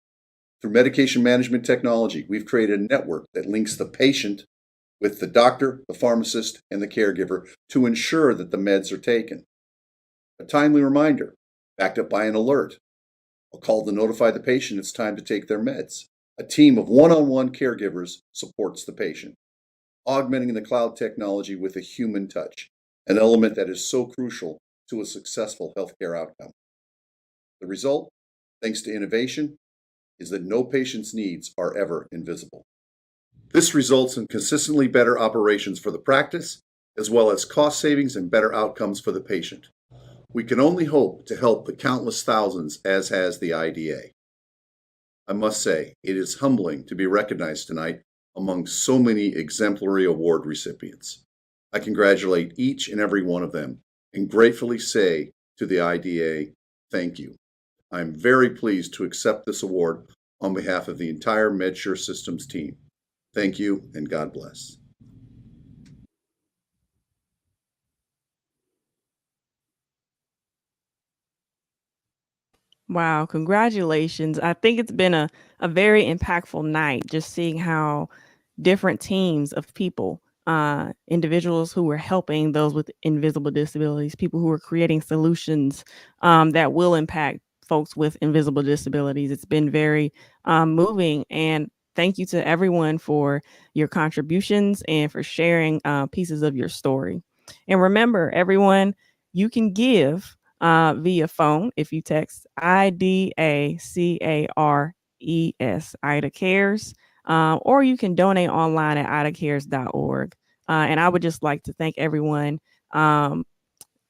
Through medication management technology, we've created a network that links the patient with the doctor, the pharmacist, and the caregiver to ensure that the meds are taken. A timely reminder, backed up by an alert, a call to notify the patient it's time to take their meds. A team of one-on-one caregivers supports the patient, augmenting the cloud technology with a human touch, an element that is so crucial to a successful healthcare outcome. The result, thanks to innovation, is that no patient's needs are ever invisible. This results in consistently better operations for the practice, as well as cost savings and better outcomes for the patient. We can only hope to help the countless thousands as has the IDA. I must say, it is humbling to be recognized tonight among so many exemplary award recipients. I congratulate each and every one of them and gratefully say to the IDA, thank you. I'm very pleased to accept this award on behalf of the entire MedSure Systems team. Thank you and God bless. Wow, congratulations. I think it's been a very impactful night, just seeing how different teams of people, individuals who are helping those with invisible disabilities, people who are creating solutions that will impact folks with invisible disabilities. It's been very moving, and thank you to everyone for your contributions and for sharing pieces of your story. And remember, everyone, you can give via phone if you text IDACARES, IDA Cares, or you can donate online at idacares.org. And I would just like to thank everyone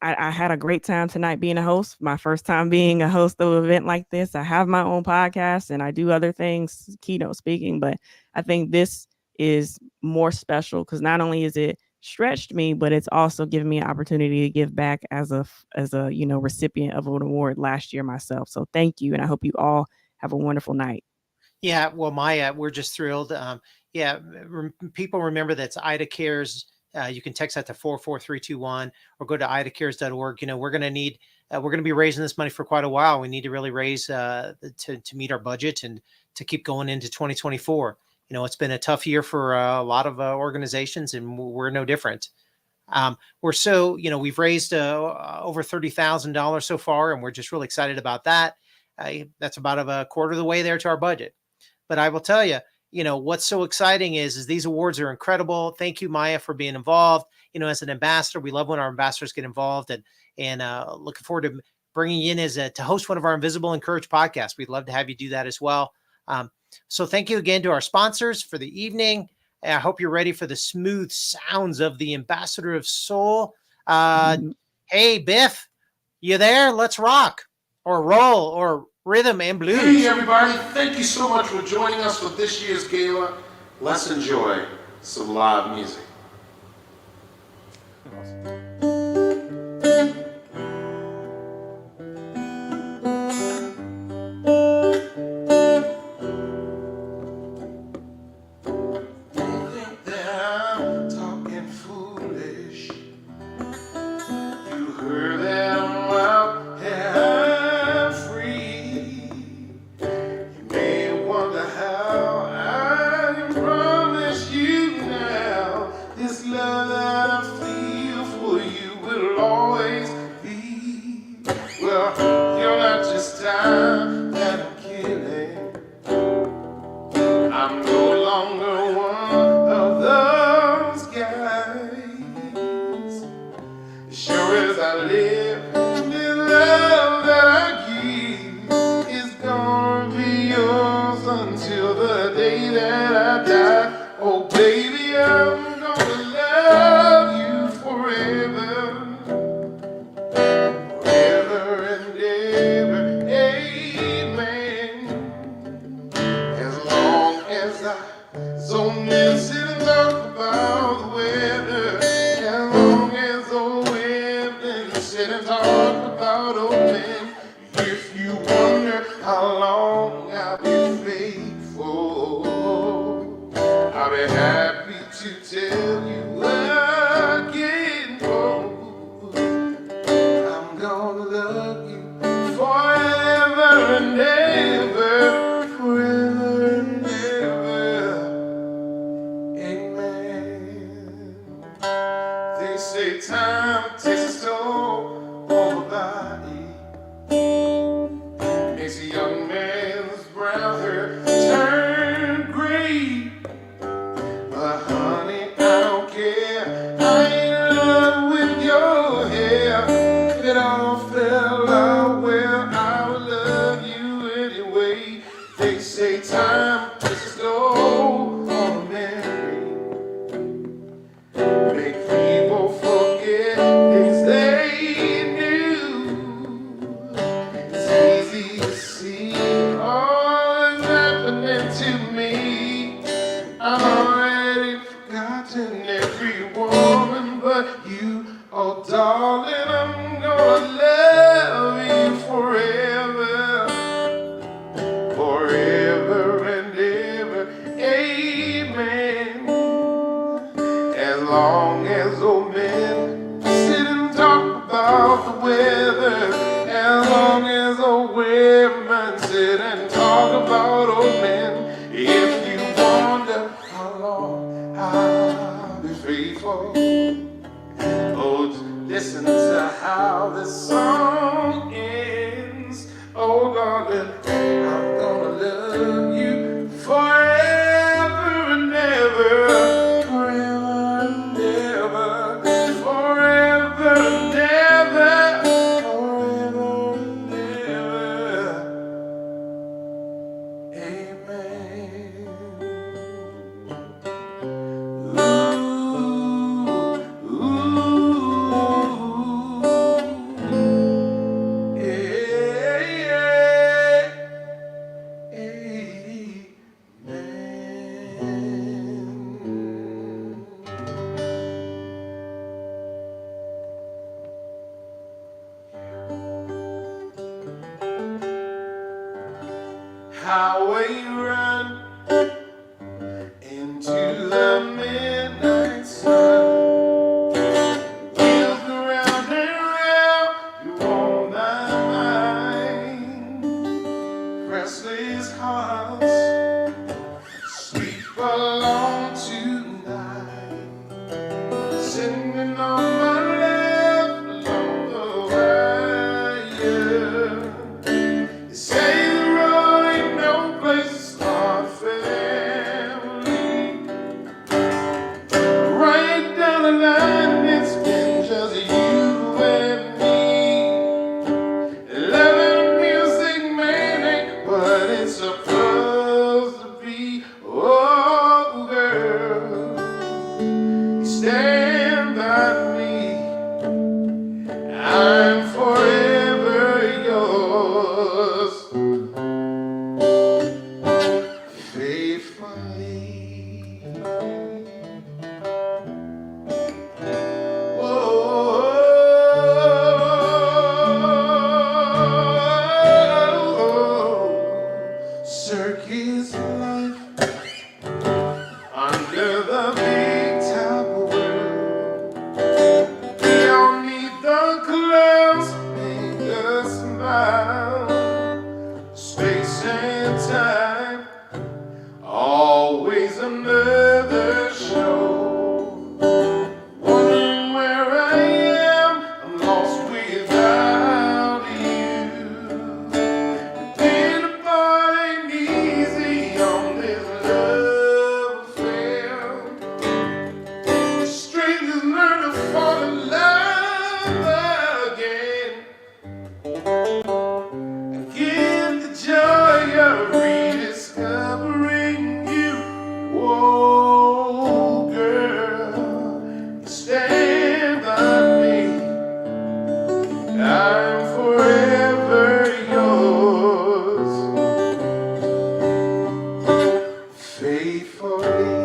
I had a great time tonight being a host. My first time being a host of an event like this. I have my own podcast and I do other things, keynote speaking, but I think this is more special because not only is it stretched me, but it's also given me an opportunity to give back as a recipient of an award last year myself. So thank you, and I hope you all have a wonderful night. Yeah, well, Mayia, we're just thrilled. People remember that's Ida Cares. You can text that to 44321 or go to idacares.org. We're going to be raising this money for quite a while. We need to really raise to meet our budget and to keep going into 2024. It's been a tough year for a lot of organizations, and we're no different. We've raised over $30,000 so far, and we're just really excited about that. That's about a quarter of the way there to our budget. But I will tell you, what's so exciting is these awards are incredible. Thank you, Mayia, for being involved. As an ambassador, we love when our ambassadors get involved, and looking forward to bringing you in to host one of our Invisible and Courage podcasts. We'd love to have you do that as well. So thank you again to our sponsors for the evening. I hope you're ready for the smooth sounds of the Ambassador of Soul. Hey, Biff, you there? Let's rock or roll or rhythm and blues. Hey, everybody. Thank you so much for joining us for this year's gala. Let's enjoy some live music. sitting on my left along the wire. They say the road ain't no place to start family. Right down the line, it's been just you and me. Loving music, man, ain't what it's supposed to be. Oh, girl, you stand by me. I'm forever yours, faithfully. Circus life under the big top world. We don't need the clouds to make us smile. Space and time, always another show. Wondering where I am, I'm lost without you. Being apart ain't easy on this love affair. Strangers learn to fall in love again. And give the joy of rediscovering you. Whoa, girl, stand by me. I'm forever yours, faithfully.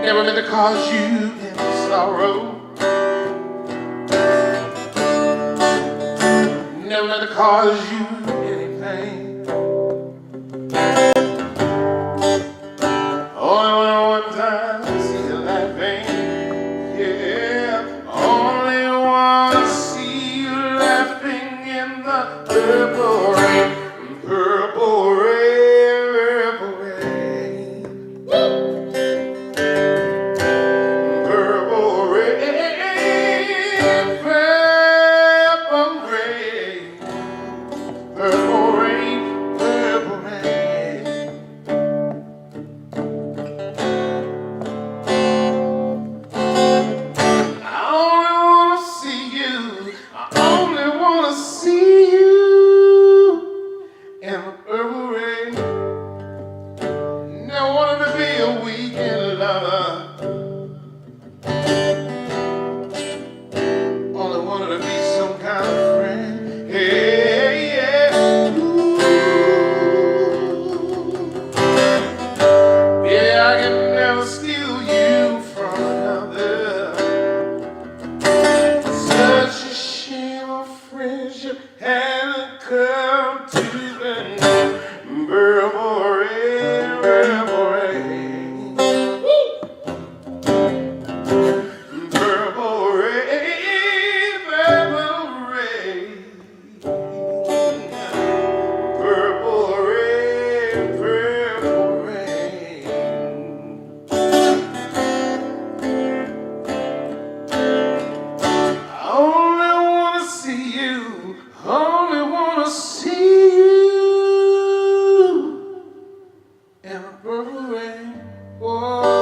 Never meant to cause you any sorrow. Never meant to cause you any pain. Only one time to see you laughing. Yeah, only want to see you laughing in the purple rain. Purple rain, purple rain. Purple rain, purple rain. Purple rain, purple rain. I only wanna see you. I only wanna see you in the purple rain. Never wanted to be a weekend lover. Only wanted to be some kind of friend. Hey, yeah. Ooh. Yeah, I can never steal you from another. Such a shame our friendship hasn't come to an end. Purple rain, purple rain. Purple rain, purple rain. Purple rain, purple rain. I only wanna see you. Only wanna see you in the purple rain. Whoa.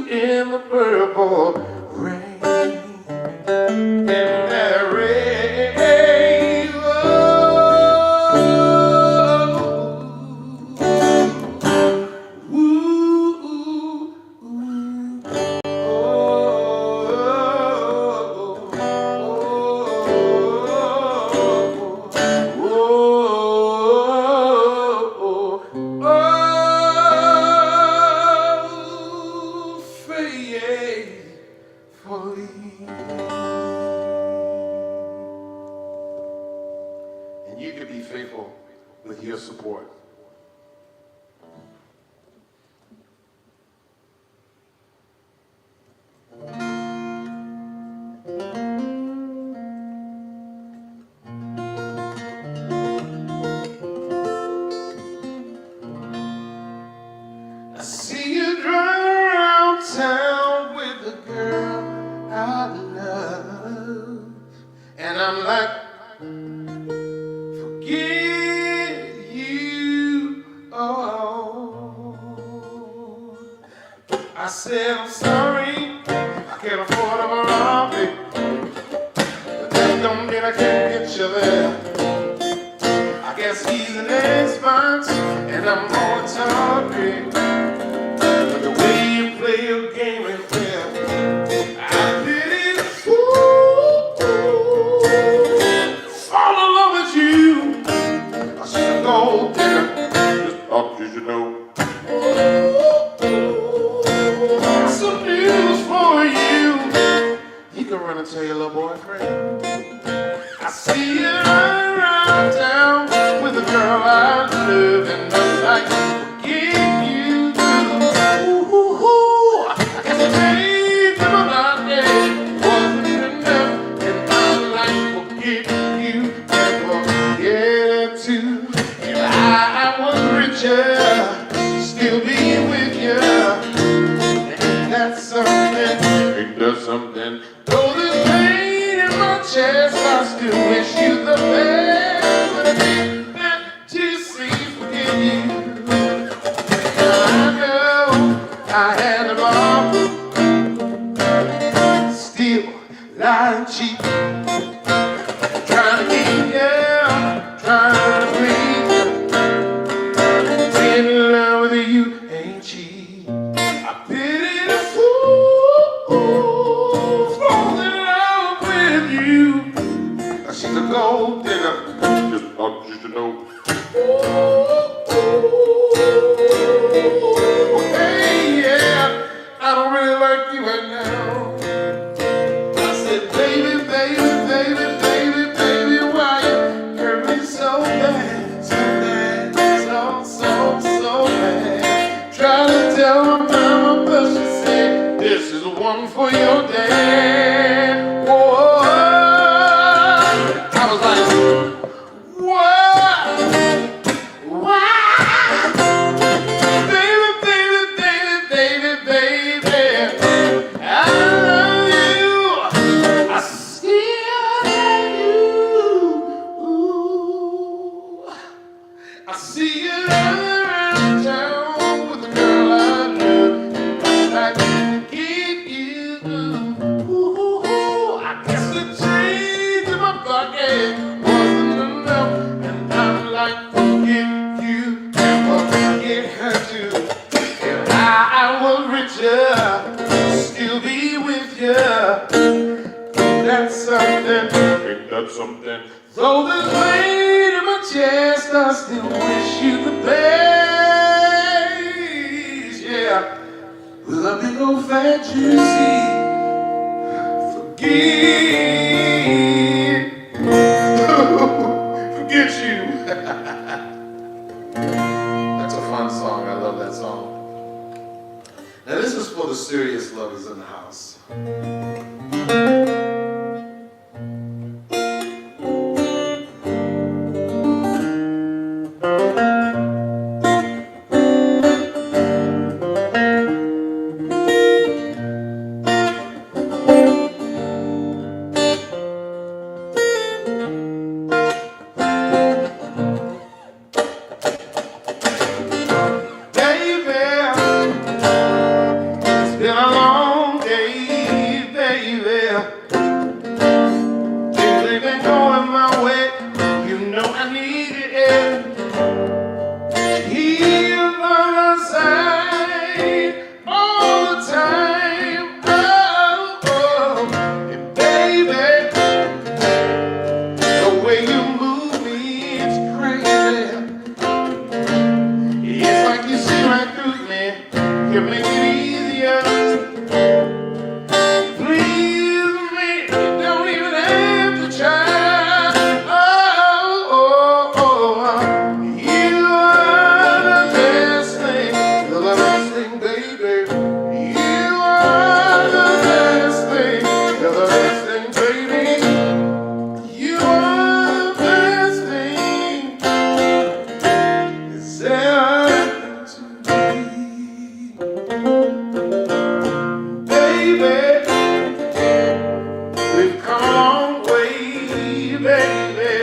in the purple rain, in that red your support. I see you driving around town with a girl I love, and I'm like, forget you. Oh, I said I'm sorry, I can't afford a Ferrari, but that don't mean I can't get you there. I guess he's an Xbox and I'm more target. But the way you play your game ain't fair. I pity the fool. Fall in love with you. I should go dinner. Just thought you should know. Got some news for you. You can run and tell your little boyfriend. I see you around town with a girl I love, and I'm like, forget you. Ooh, I guess the days of my life wasn't enough, and I'm like, forget you and forget too. If I was richer, still be with you. Ain't that something? Ain't that something? Though this pain in my chest, I still wish you the best. But I ain't meant to say forget you. I know I had them all, still lying cheap, trying to keep you, trying to please you. Being in love with you ain't cheap. I pity the fool, falling in love with you. She's a gold digger, just thought you should know. Hey, yeah, I don't really like you right now. I said, baby, baby, baby, baby, baby, why you hurt me so bad, so bad, so bad. Try to tell my mama, but she said, this is one for your dad. Whoa, I was like, what? Why? Baby, baby, baby, baby, baby, I love you. I still love you. Ooh. I see you around town with a girl I love. I can get you. Ooh, I guess the change in my pocket wasn't enough, and I'm like, forget you and forget her too. If I was richer, still be with you. That's something. Ain't that something? Though there's weight in my chest, I still wish you the best. Yeah, with a big old fat juicy forget. Forget you. That's a fun song. I love that song. Now this is for the serious lovers in the house. Baby, it's been a long day, baby. long way, baby.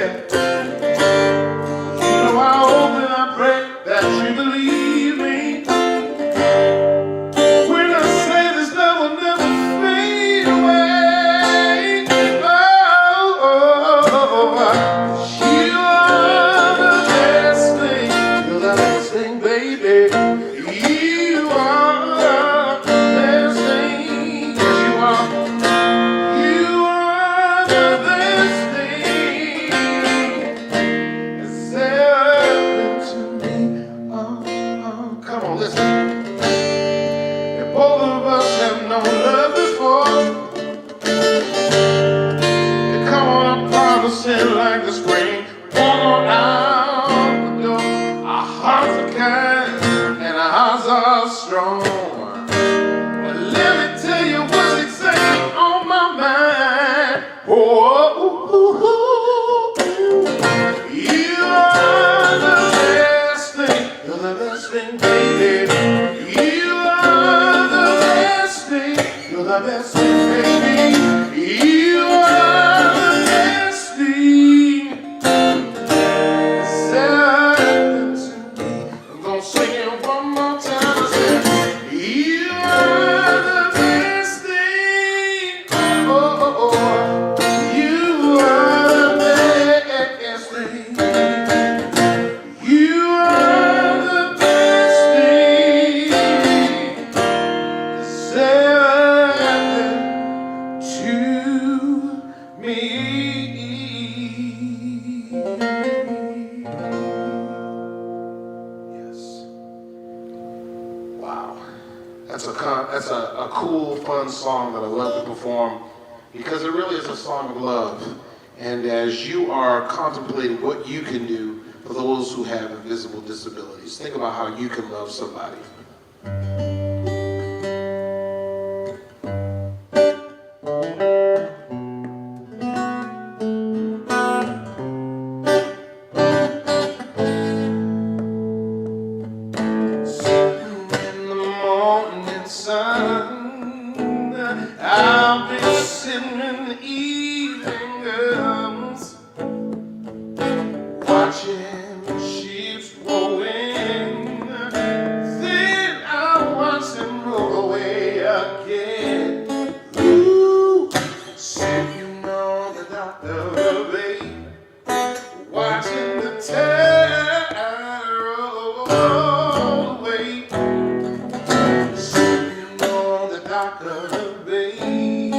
You know I hope and I pray that you believe me when I say this love will never fade away. You are the best thing, you're the best thing, baby. You are the best thing, yes you are. You are the best thing that's ever happened to me. Come on, listen. If both of us have known love before, you come on, I'm promising like the spring. Walk on out the door. Our hearts are kind and our hearts are strong. But let me tell you what's exactly on my mind. You are the best thing. You're the best thing, baby. You are the best thing. You're the best thing, baby. You are the best thing that's ever happened to me. I'm gonna sing it one more time. I said, you are the best thing. You are the best thing. You are the best thing that's ever happened to me. Yes. Wow. That's a cool, fun song that I love to perform because it really is a song of love. And as you are contemplating what you can do for those who have invisible disabilities, think about how you can love somebody. In the morning sun, I'll be sitting in the evening girls, watching the ships roll in. Then I'll watch them roll away again. Ooh, sitting on the dock of the bay, watching the tide roll away. Sitting on the dock of the bay,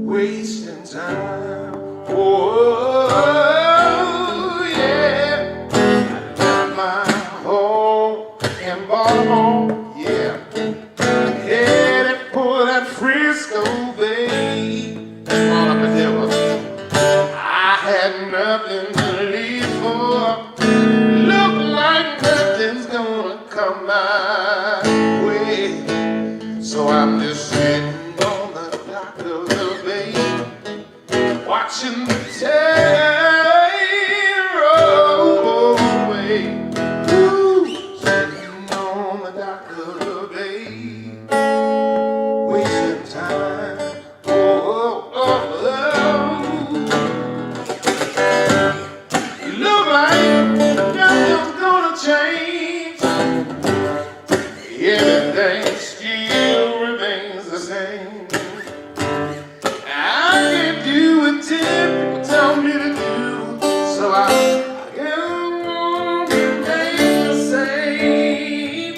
wasting time. Oh, yeah. I got my home and bought home, yeah. Headed for that Frisco Bay. All up and down. I had nothing to live for. Look like nothing's gonna come my way. So I'm just sitting on the dock of the bay, watching the tide roll away. Ooh, sitting on the dock of the bay, wasting time. Oh, oh, oh. You look like nothing's gonna change. Everything still remains the same. I can't do what 10 people tell me to do, so I can't remain the same.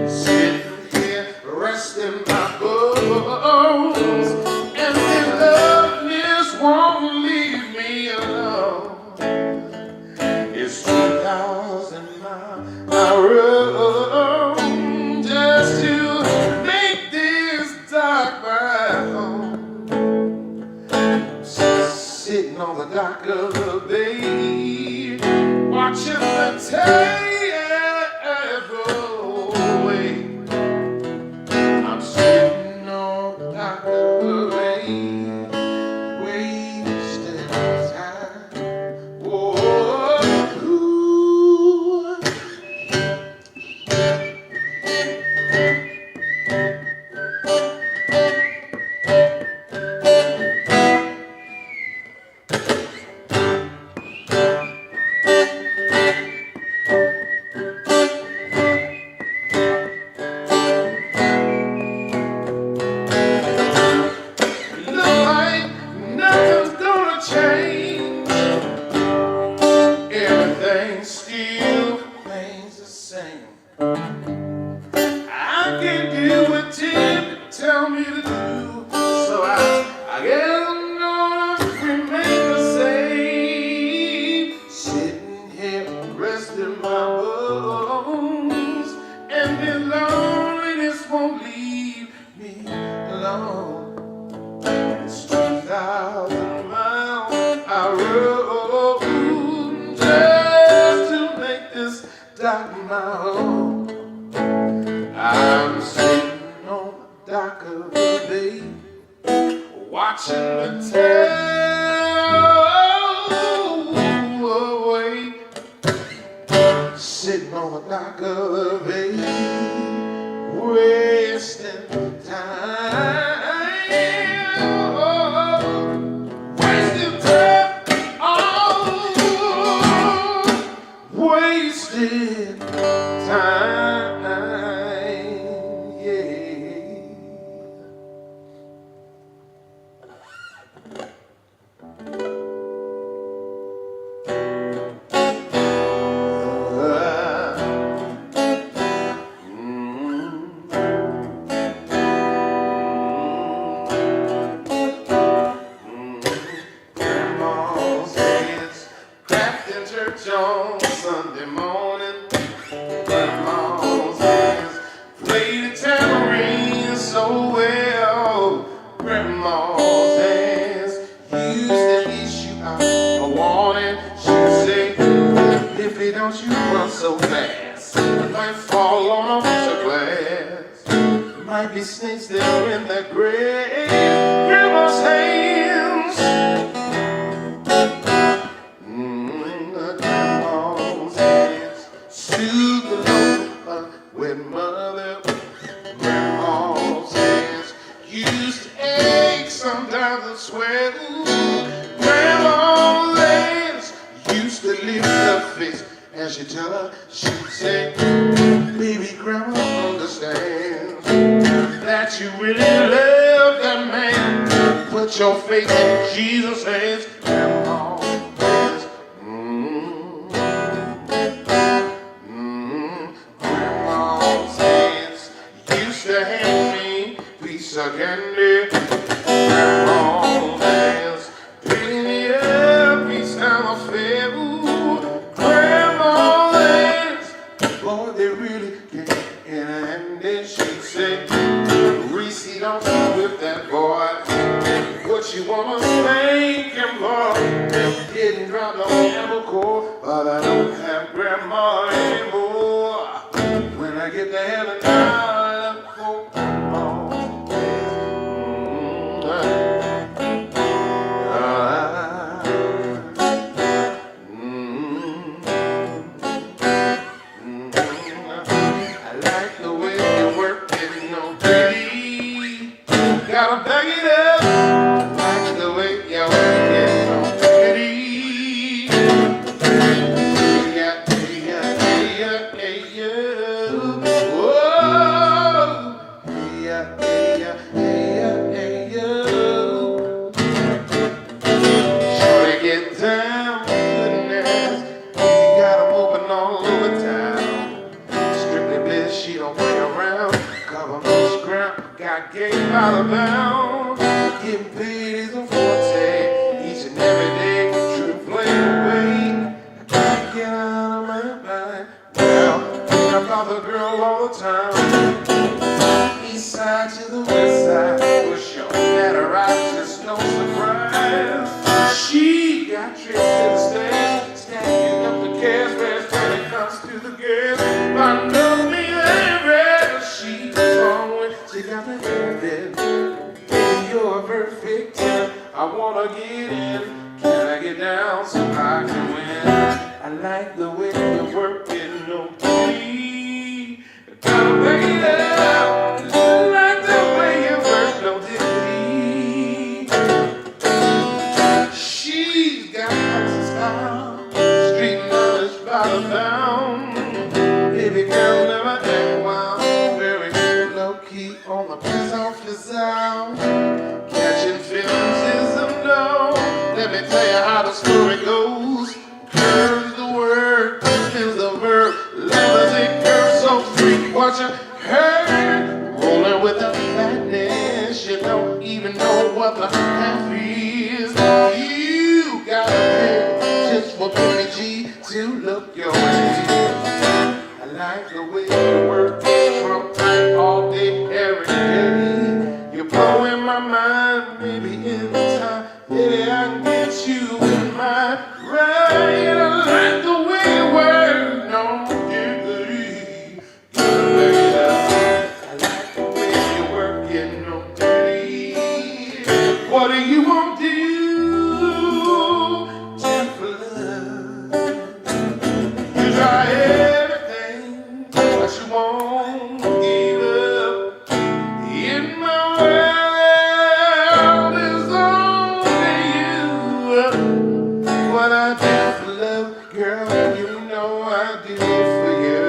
Sitting here resting my bones, and this love just won't leave me alone. It's 2,000 miles I run just to make this dark my home. Sitting on the dock of the bay, watching the tide roll away. I'm sitting on the dock of the bay, wasting time. Oh, ooh. church on Sunday morning. Grandma's hands played the tambourine so well. Grandma's hands used to issue out a warning. She'd say, Biffy, don't you run so fast. You might fall on a piece of glass. Might be snakes there in the grave. Grandma's hands. Grandma's hands soothe the Lord with mother. Grandma's hands used to ache, sometimes I swear. Grandma's hands used to lift her face, and she'd tell her, she'd say, baby, Grandma understands that you really love that man. Put your faith in Jesus' hands. Grandma's hands. Grandma's hands used to hand me a piece of candy. Grandma's hands picked me up each time I fell. Grandma's hands, boy, they really came in handy. She'd say, Reese, don't you whip that boy. What you wanna spank him for? Didn't drop no apple core, but I don't have grandma anymore. When I get to heaven, I look for grandma. I like the way you work it, no pretty. Gotta back it up. I like the way you work it, no pretty. Yeah, yeah, yeah, yeah, yeah. Whoa. Yeah, yeah, yeah, yeah, yeah. Shorty get down with the ass. You got 'em open all over town. Strictly bliss, she don't play around. Cover much ground, got game out of bounds. Getting paid is a forte, each and every day. True flame away. I can't get out of my mind. Well, think about the girl all the time. East side to the west side, was sure that her eyes just no surprise. She got trips to the stairs, stacking up the cash fast when it comes to the gas. I know me every she's wrong when she got the habit. Baby, you're a perfect 10. I wanna get in. Can I get down so I can win? I like the way you work it, no pity. Gotta back it up. I like the way you work, no diggity. She's got class style, street knowledge by the pound. Baby girl never act wild, very low key on the piss off the sound. Catching feelings is a no. Let me tell you how the story goes. Curves the word, is the verb. Love it, curve so free. Watch her rolling with the fatness. You don't even know what the half is. You gotta pay just for Billy G to look your way. I like the way you work it, Trump tight all day, every day. You're blowing my mind, maybe in time. Baby, I can get you in my right. I like the way you work, no diggity. I like the way you work it, no dirty. What do you want to do? Just for love. You try everything, but you won't give up. In my world is only you. What I do for love, girl, you know I do it for you.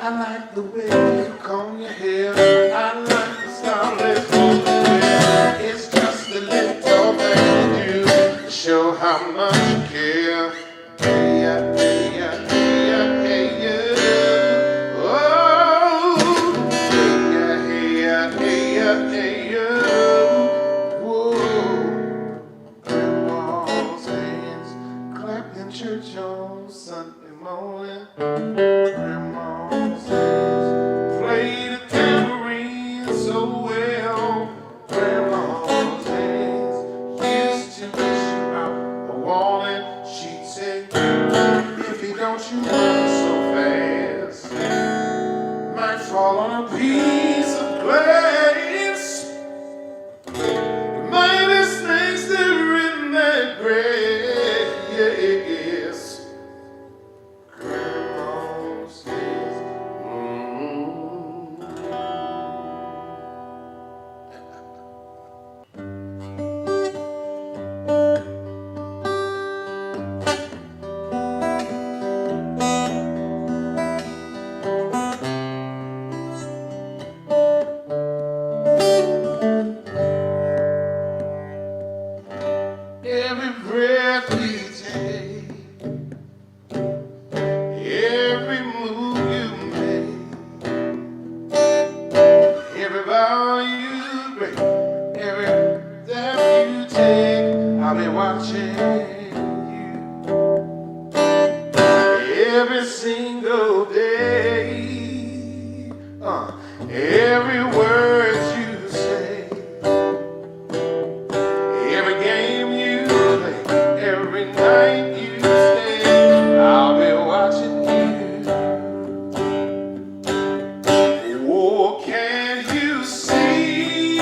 I like the way you comb your hair. I like the style that's on the hair. It's just a little thing you do to show how much you care. Hey, yeah, hey, yeah, hey, yeah, hey, yeah. Oh, hey, yeah, hey, yeah, hey, yeah, hey, yeah. Whoa. Grandma's hands watching you every single day. Every word you say, every game you play, every night you stay, I'll be watching you. Oh, can you see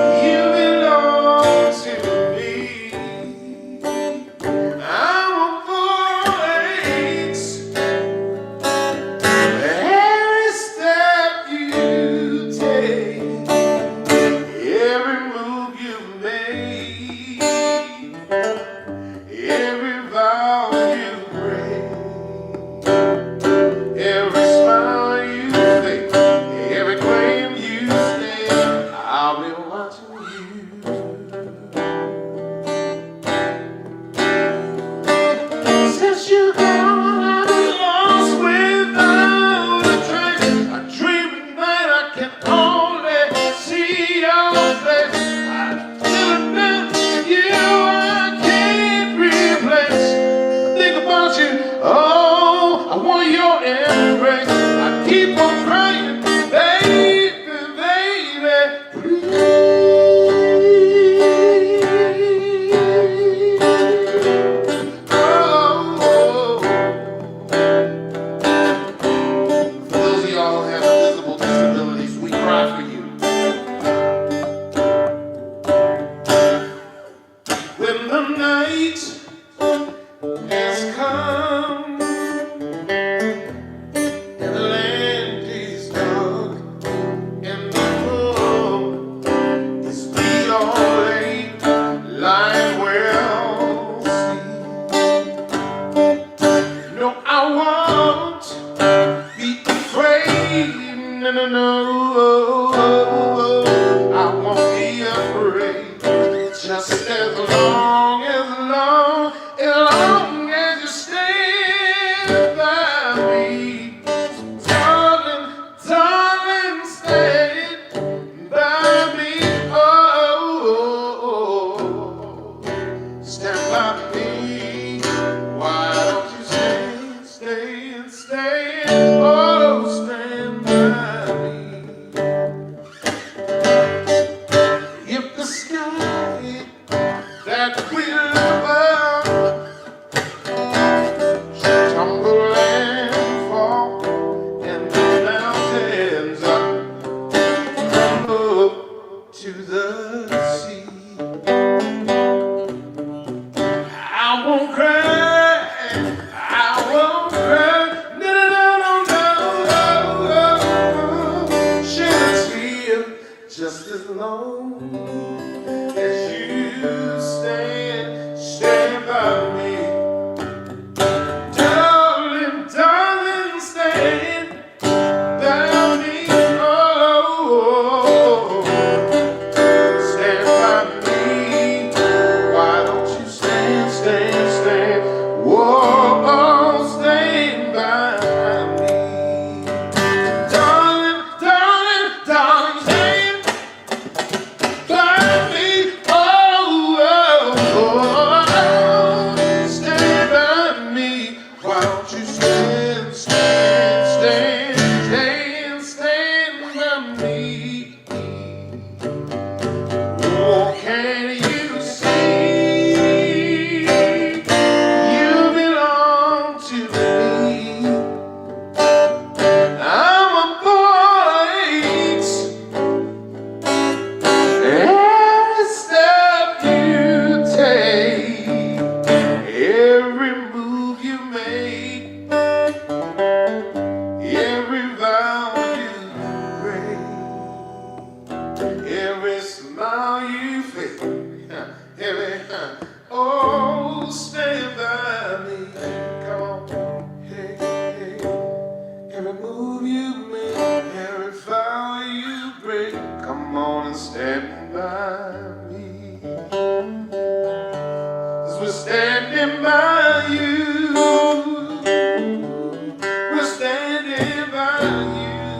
you belong to me? I'm a voice. Every step you take, every move you make, every vow you break, every smile you fake, every claim you stake, I'll be watching you. Since you're gone, I've been lost without a trace. I dream at night, I can only see your face. I feel that you I can't replace. I think about you, oh, I want your embrace. I keep on crying, baby, baby, please. Oh. For those of y'all who have invisible disabilities, we cry for you. When the night has come and the land is dark and the moon is beat all late, lying well asleep. No, I won't be afraid, no, no, no, I won't be afraid, just as long as you stand by me, darling, darling, stand by me, oh, stand by me. Why don't you stand, oh, stand by me. If the sky that we live should tumble and fall, and the mountains come up to the sea, I won't cry, I won't cry, no, no, no, no, no, no. Shed a tear just as long as you stand by me. Darling, darling, stand by me, oh, stand by me. Why don't you stand, whoa, stand by me. Darling, darling, darling, stand by me, oh, stand by me. Why don't you stand by me? Oh, can you see you belong to me? I'm a voice. Every step you take, every move you make, every vow you break, every smile you fake, every oh, stand by me. Come on, hey, hey. Every move you make, every vow you break, come on and stand by me. 'Cause we're standing by you. We're standing by you.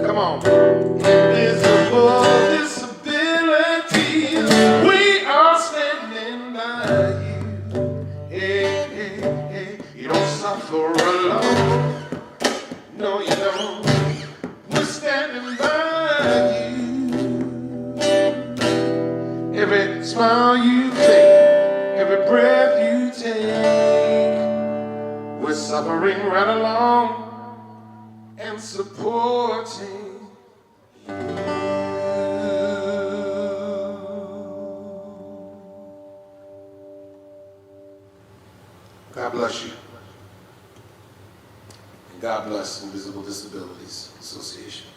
Come on. Invisible disabilities. smile you take, every breath you take. We're suffering right along and supporting you. God bless you. And God bless Invisible Disabilities Association.